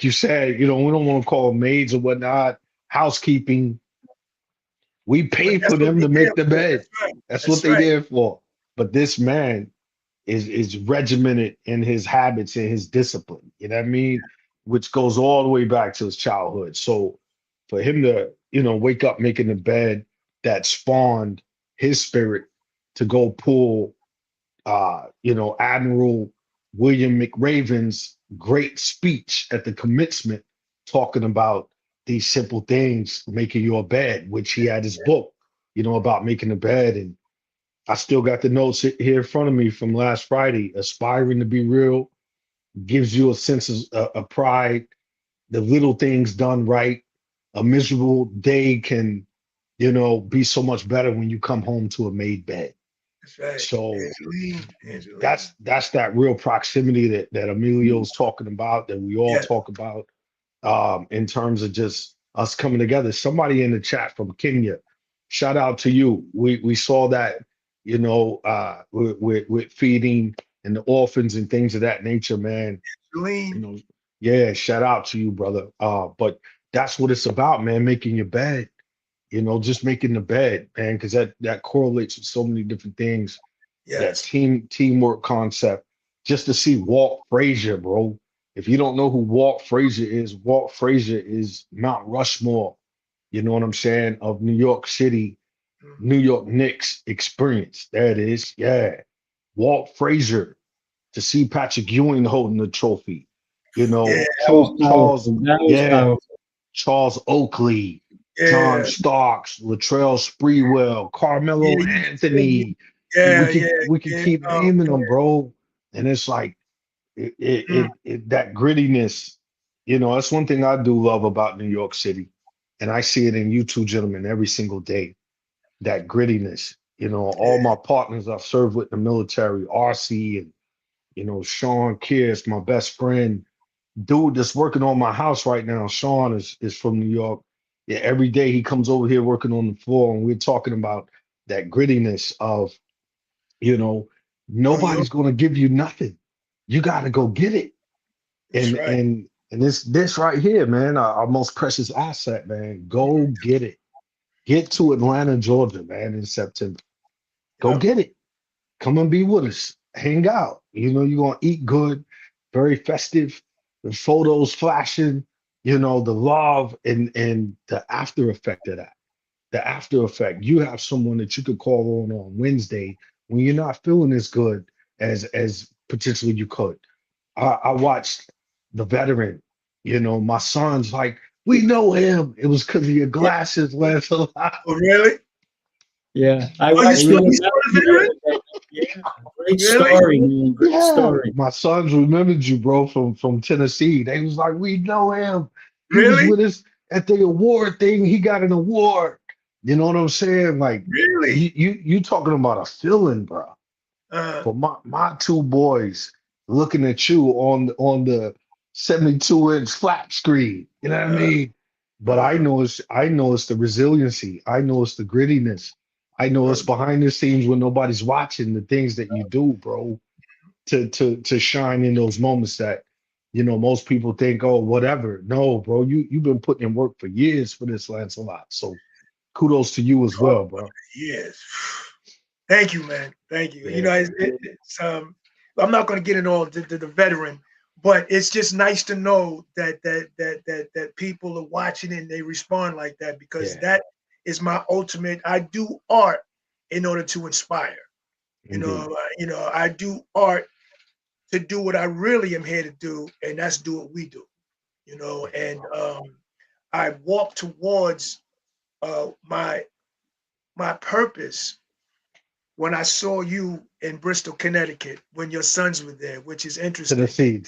you said, you know, we don't want to call them maids or whatnot, housekeeping. We But pay that's for what them they to there make the for. bed. That's right. That's what That's they right. there for. But this man is regimented in his habits and his discipline. You know what I mean? Which goes all the way back to his childhood. So for him to, you know, wake up making the bed, that spawned his spirit to go pull you know, Admiral William McRaven's great speech at the commencement talking about these simple things, making your bed, which he had his book, you know, about making the bed. And I still got the notes here in front of me from last Friday. Aspiring to be real gives you a sense of pride, the little things done right. A miserable day can, you know, be so much better when you come home to a made bed. That's right. So Angeline. that's that real proximity that Emilio's talking about, that we all Yeah. talk about, in terms of just us coming together. Somebody in the chat from Kenya, shout out to you. We saw that, you know, with feeding and the orphans and things of that nature, man. You Angeline. know, yeah, shout out to you, brother. But that's what it's about, man, making your bed. You know, just making the bed, man, because that correlates with so many different things. That Yes. teamwork concept. Just to see Walt Frazier, bro. If you don't know who Walt Frazier is Mount Rushmore. You know what I'm saying? Of New York City, New York Knicks experience. There it is. Yeah. Walt Frazier. To see Patrick Ewing holding the trophy. You Yeah. know, That was Charles, powerful. That was yeah, powerful. Charles Oakley, John Yeah. Starks, Latrell Sprewell, Carmelo Yeah. Anthony. Yeah. We could Yeah. keep Oh, naming them, bro. And it's like mm, that grittiness. You know, that's one thing I do love about New York City, and I see it in you two gentlemen every single day. That grittiness. You know, yeah. all my partners I've served with in the military, RC and you know Sean Kears, my best friend, dude that's working on my house right now. Sean is from New York. Yeah, every day he comes over here working on the floor, and we're talking about that grittiness of, you know, New York. nobody's going to give you nothing. You got to go get it. That's right. And this right here, man, our most precious asset, man. Go get it. Get to Atlanta, Georgia, man, in September. Go Yep. get it. Come and be with us. Hang out. You know, you're gonna eat good, very festive, the photos flashing, you know, the love and the after effect of that. The after effect. You have someone that you could call on Wednesday when you're not feeling as good as potentially you could. I watched the veteran, you know, my son's like, we know him. It was because of your Yeah, glasses, Lancelot. Oh, really? yeah. Oh, I you you still know you that still a was the veteran? other day. Yeah, great Really? story, man. Great Yeah, story. my sons remembered you, bro, from Tennessee. They was like, we know him. He was Really? with us at the award thing. He got an award. You know what I'm saying? Like Really? you talking about a feeling, bro. Uh, For my two boys looking at you on the 72-inch flat screen. You know what I uh, mean? But uh, I know it's the resiliency. I know it's the grittiness. I know uh, it's behind the scenes when nobody's watching the things that you do, bro, to shine in those moments that most people think, oh, whatever. No, bro, you've been putting in work for years for this, Lancelot. So kudos to you as well, bro. yes. Thank you, man. Thank you. You Yeah, know, it's I'm not going to get into all the veteran, but it's just nice to know that people are watching and they respond like that, because yeah, that is my ultimate. I do art in order to inspire. indeed. I do art to do what I really am here to do, and that's do what we do. And I walk towards my purpose when I saw you in Bristol, Connecticut, when your sons were there, which is interesting. Tennessee.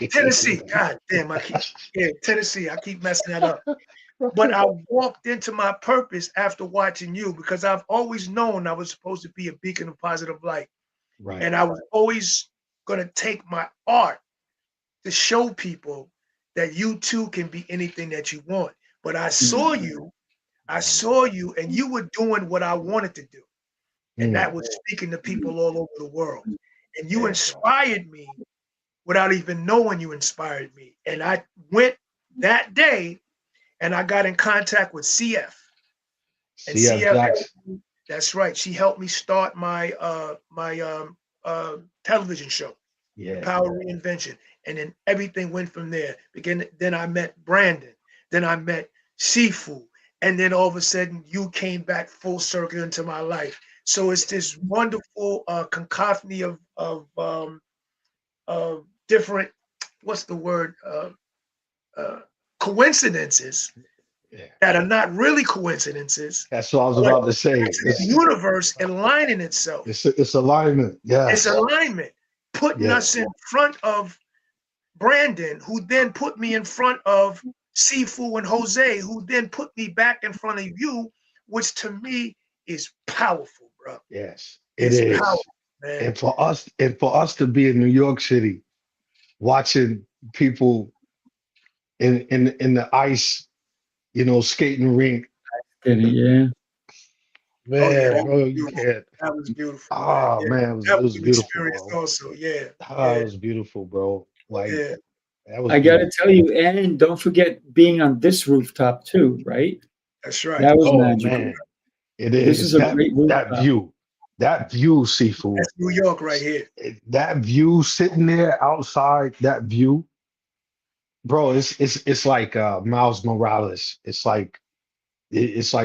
Tennessee, God damn, Tennessee, I keep messing that up. But I walked into my purpose after watching you, because I've always known I was supposed to be a beacon of positive light. Right. And I was always going to take my art to show people that you too can be anything that you want. But I saw you, and you were doing what I wanted to do. And Mm, that was speaking to people all over the world. And you yeah, inspired me without even knowing you inspired me. And I went that day and I got in contact with CF. And CF CF, Jackson. that's right. She helped me start my television show, The Yeah, Power of Reinvention. And then everything went from there. Then I met Brandon. Then I met Sifu. And then all of a sudden you came back full circle into my life. So it's this wonderful cacophony of different, what's the word, uh, coincidences yeah. that are not really coincidences, That's what I was but about to say. it's the universe aligning itself. It's alignment. It's Yes. alignment, putting us Yes. in front of Brandon, who then put me in front of Sifu and Jose, who then put me back in front of you, which to me is powerful, bro. Yes. It It's powerful, is. man. And for us to be in New York City, watching people in the ice, skating rink, Yeah. Oh yeah, man, that was bro, you beautiful. can't. That was beautiful, man. Oh Yeah, man, it that was was an beautiful, experience bro. also. Yeah, Ah, it yeah, was beautiful, bro. Like yeah. that was I got to beautiful. tell you, and don't forget being on this rooftop too, right? That's right. That was Oh magical. man, it This is is a that great that rooftop. view, that view, Seafood. That's New York right here. That view sitting there outside, that view, bro, it's like Miles Morales. It's like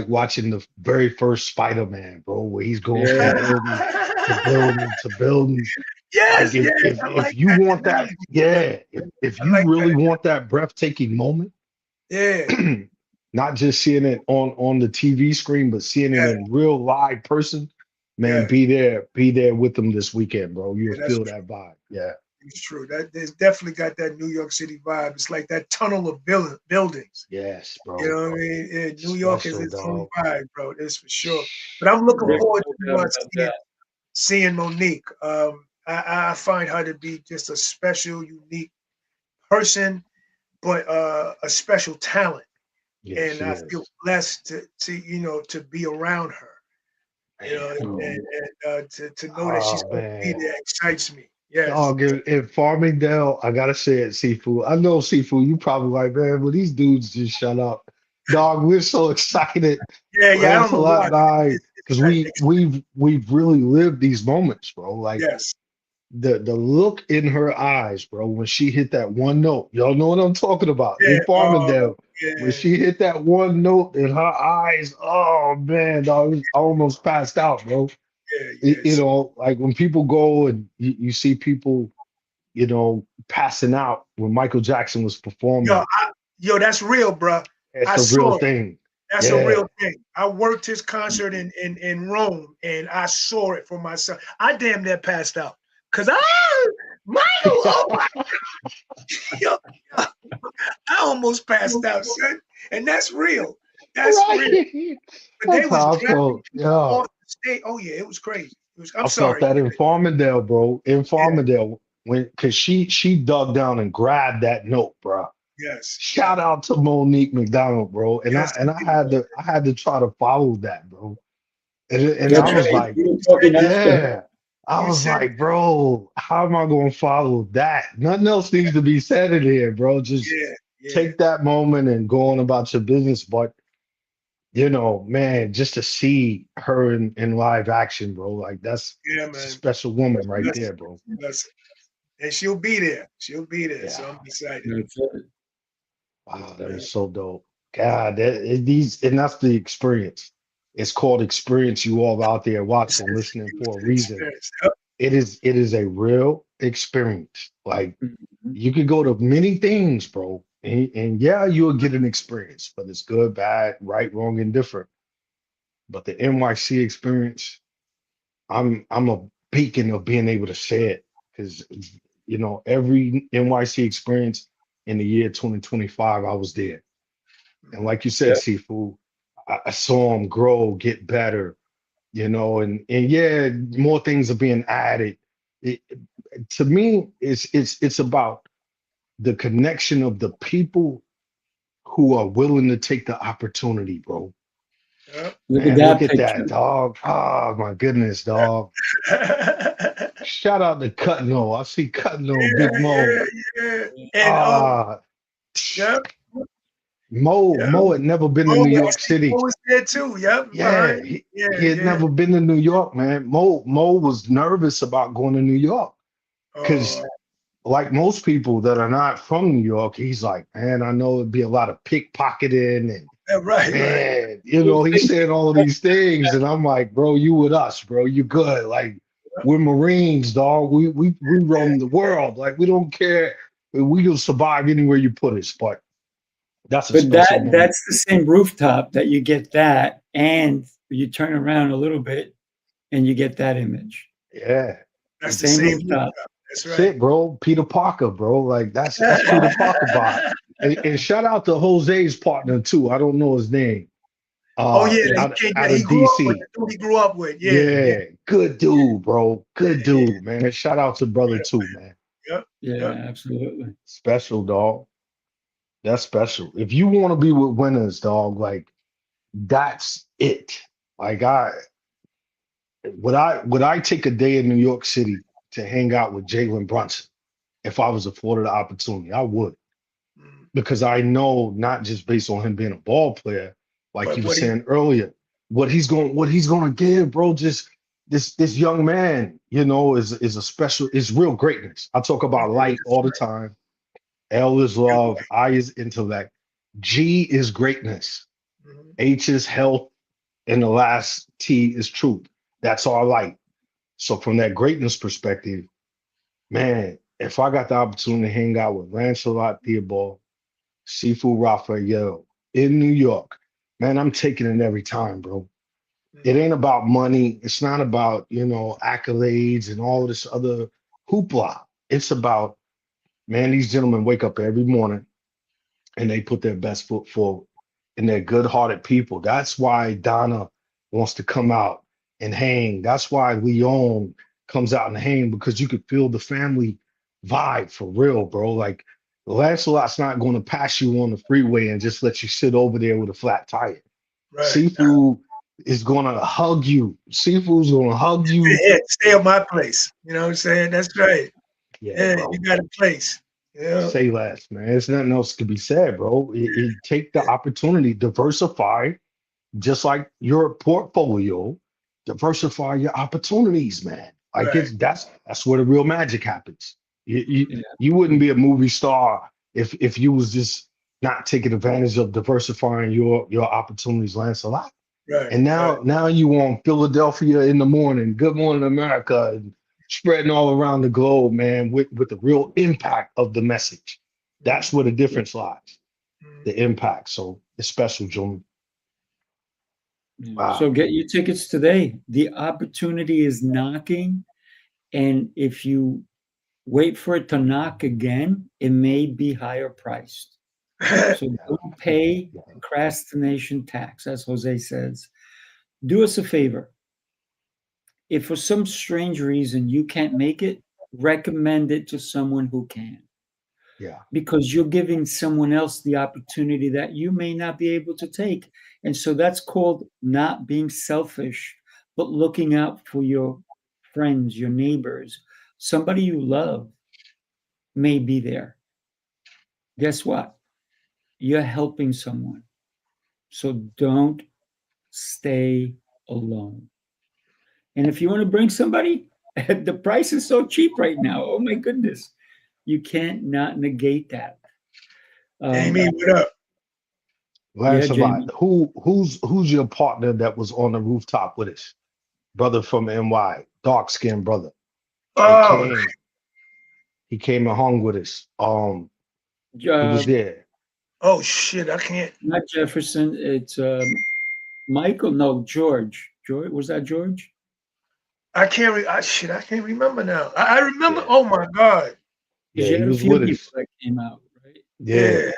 watching the very first Spider-Man, bro, where he's going from Yeah. building to building to building. Like Yes, if yes, if I if like you that want that, analogy. yeah, if I you like really that. want that breathtaking moment, Yeah, not just seeing it on the TV screen, but seeing it yeah, in real live person, man, yeah, be there with them this weekend, bro. You'll yeah. That's feel true. that vibe. Yeah, It's true. That there's definitely got that New York City vibe. It's like that tunnel of buildings. yes, You bro. know what I mean? Yeah, New York is Special its own dog. vibe, bro. That's for sure. But I'm looking There's forward no to doubt about that. seeing Monique. I find her to be just a special, unique person, but a special talent. Yeah, And she I feel is. blessed to be around her. Mm. To know that she's Oh going to be man. there excites me. Yes. Dog, in Farmingdale, I gotta say it, Seafood. I know Seafood, you probably like, man, well, these dudes just shut up. Dog, we're so excited, Yeah, yeah. I don't know Lancelot why, and but I, because we it's we've really lived these moments, bro. Like yes. the look in her eyes, bro, when she hit that one note. Y'all know what I'm talking about. Yeah. In Farmingdale, when Yeah. she hit that one note in her eyes, oh man, dog, I almost passed out, bro. Yeah. You Yes. know, like when people go and you see people, passing out when Michael Jackson was Yo, performing. that's real, bro. It's I a real saw it. thing. That's a Yeah. real thing. I worked his concert in Rome, and I saw it for myself. I damn near passed out because Michael, oh my God, I almost passed out, son. And that's real. That's real. But they That's was how I dragging felt. people Yeah. off the stage. Oh yeah, it was crazy. I'm I felt sorry. that in Farmingdale, bro. In Yeah. Farmingdale, cause she dug down and grabbed that note, bro. Yes. Shout out to Monique McDonald, bro. And Yes. I had to try to follow that, bro. And That's I was right. like, You were talking after. yeah. I You was said like, bro, how am I going to follow that? Nothing else needs to be said in here, bro. Just yeah, yeah, take that moment and go on about your business. But, you know, man, just to see her in live action, bro, like that's yeah, a man. special woman right Bless there, bro. her. Bless her. And she'll be there. She'll be there. So Yeah. I'm excited. That's it. Wow, that Man. was so dope. God, and that's the experience. It's called experience. You all out there It's watching, listening for a reason. experience. Yep. It is a real experience. Like Mhm. you could go to many things, bro, and yeah, you'll get an experience, but it's good, bad, right, wrong, and different. But the NYC experience, I'm a beacon of being able to say it because you know every NYC experience in the year 2025, I was there. And like you said, Yeah. Sifu, I saw him grow, get better, you know, and yeah, more things are being added. It, to me, it's about the connection of the people who are willing to take the opportunity, bro. Yep. Look at Man, look that at that, picture. dog. Oh my goodness, dog. Shout out to Cutno. I see Cutno, Big Mo. yeah, yeah. And Ah, yep, yep. Mo had never been to Oh, New I York see City. Mo was there too. Yep, Yeah, behind you. Yeah, he had yeah. never been to New York, man. Mo was nervous about going to New York because, Oh, like most people that are not from New York, he's like, man, I know it'd be a lot of pickpocketing and yeah, right, right. man, you know, he's saying all of these things, and I'm like, bro, you with us, bro, you good. Like we're Marines, dog. We Yeah, roam the world. Like we don't care. We will survive anywhere you put us. But that's a But special moment. that's the same rooftop that you get that, and you turn around a little bit and you get that image. Yeah. that's the Same same rooftop. rooftop. That's That's right. it, bro. Peter Parker, bro. Like that's Peter Parker vibe. And shout out to Jose's partner too. I don't know his name. Oh yeah, Out he of grew up with DC. the dude he grew up with. Yeah, yeah, Yeah, good dude, bro. Good yeah. dude, man. Shout out to brother too, man. Yep, Yeah, yep. absolutely. Special, dog. That's special. If you want to be with winners, dog, like that's it. Like would I take a day in New York City to hang out with Jalen Brunson if I was afforded the opportunity? I would. Mm. Because I know not just based on him being a ball player, like But you were what he saying earlier, what he's gonna give, bro. Just this young man, you know, is a special, is real greatness. I talk about light all the time. L is love, I is intellect, G is greatness, Mhm. H is health, and the last T is truth. That's our light. So from that greatness perspective, man, if I got the opportunity to hang out with Lancelot Theobald, Sifu Rafael in New York, man, I'm taking it every time, bro. It ain't about money. It's not about, you know, accolades and all this other hoopla. It's about, man, these gentlemen wake up every morning and they put their best foot forward and they're good-hearted people. That's why Donna wants to come out and hang. That's why Leon comes out and hang because you could feel the family vibe for real, bro. Like Lancelot's not going to pass you on the freeway and just let you sit over there with a flat tire. right. Seafood is going to hug you. Seafood's going to hug you. Yeah, stay at my place. You know what I'm saying? That's right. Yeah, Yeah, you bro. got a place. Yeah, Say less, man. There's nothing else to be said, bro. Take the opportunity, diversify, just like your portfolio, diversify your opportunities, man. Like right. that's where the real magic happens. Yeah. You wouldn't be a movie star if you was just not taking advantage of diversifying your opportunities, Lancelot. Right, And right. now you on Philadelphia in the morning, Good Morning America, and spreading all around the globe, man, with the real impact of the message. That's where the difference lies, Mhm. the impact. So it's special, Junior. Wow. So get your tickets today. The opportunity is knocking. And if you wait for it to knock again, it may be higher priced. So don't pay procrastination tax, as Jose says. Do us a favor. If for some strange reason you can't make it, recommend it to someone who can. Yeah. Because you're giving someone else the opportunity that you may not be able to take. And so that's called not being selfish, but looking out for your friends, your neighbors, somebody you love may be there. Guess what? You're helping someone. So don't stay alone. And if you want to bring somebody, the price is so cheap right now. Oh my goodness. You can't not negate that. Jamie, what up? Lancelot, Jamie. who's your partner that was on the rooftop with us? Brother from NY, dark skinned brother. Oh, He came and hung with us. He was there. oh shit, I can't. Not Jefferson. It's Michael. No, George. George, was that George? I can't. I can't remember now. I remember. Yeah. Oh my God. Because Yeah, you he had a was few with people us. that came out, right? Yeah.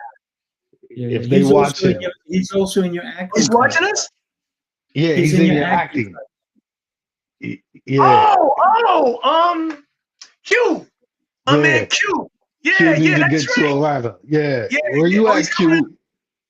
Yeah. If they watch it, He's also in your acting. He's watching us? yeah, he's in your acting. Yeah. Q. My man Q. Yeah, Q needs to that's get to right. Atlanta. Yeah. Yeah, Where you he's at, Q?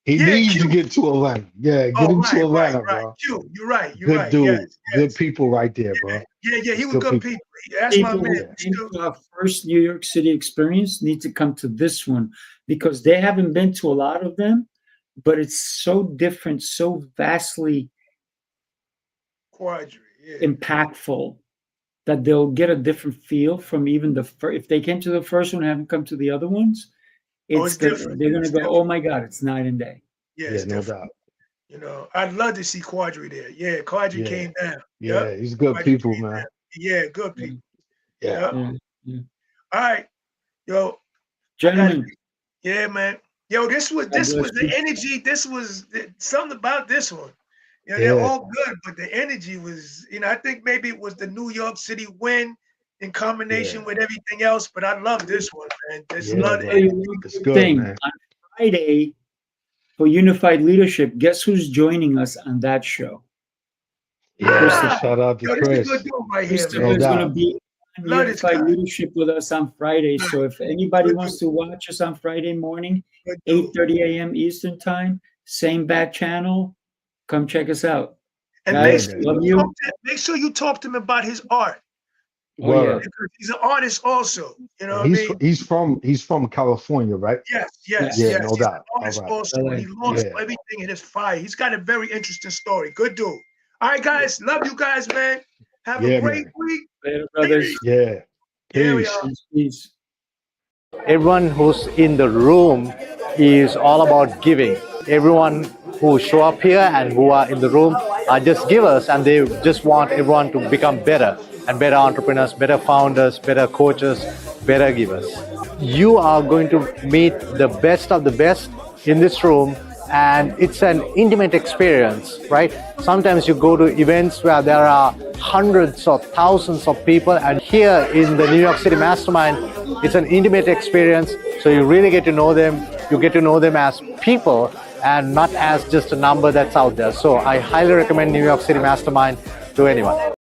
He needs Q. to get to Atlanta. Yeah, get him to Atlanta, bro. Q, you're right. Good dude. Yes. Good people right there, bro. Yeah, he was good people. That's People my man. who came to our first New York City experience need to come to this one because they haven't been to a lot of them, but it's so different, so vastly impactful that they'll get a different feel from even the first. If they came to the first one and haven't come to the other ones, it's different. They're going to go, oh my God, it's night and day. Yeah, it's no different. doubt. You know, I'd love to see Quadri there. Yeah, Quadri came down. Yeah, he's good people, man. Yeah, good people. Yeah. All right, yo, gentlemen. Yeah, man. Yo, this was the energy. This was something about this one. You know, they're all good, but the energy was, you know, I think maybe it was the New York City win in combination with everything else. But I love this one, man. It's good, man. On Friday for Unified Leadership, guess who's joining us on that show? Yeah, shout out to Chris. Christopher is going to be on Unified Leadership with us on Friday. So if anybody wants to watch us on Friday morning, 8:30 a.m. Eastern time, same bat channel, come check us out. And guys, make sure you talk to him about his art. Oh, yeah. Because he's an artist also. You know, he's from California, right? Yes. No doubt. Artist also. When he lost everything in his fire, he's got a very interesting story. Good dude. All right, guys. Love you guys, man. Have a great week. Later, brothers. Yeah. Peace. Everyone who's in the room is all about giving. Everyone who show up here and who are in the room are just givers, and they just want everyone to become better and better entrepreneurs, better founders, better coaches, better givers. You are going to meet the best of the best in this room, and it's an intimate experience, right? Sometimes you go to events where there are hundreds or thousands of people, and here in the New York City Mastermind, it's an intimate experience. So you really get to know them. You get to know them as people and not as just a number that's out there. So I highly recommend New York City Mastermind to anyone.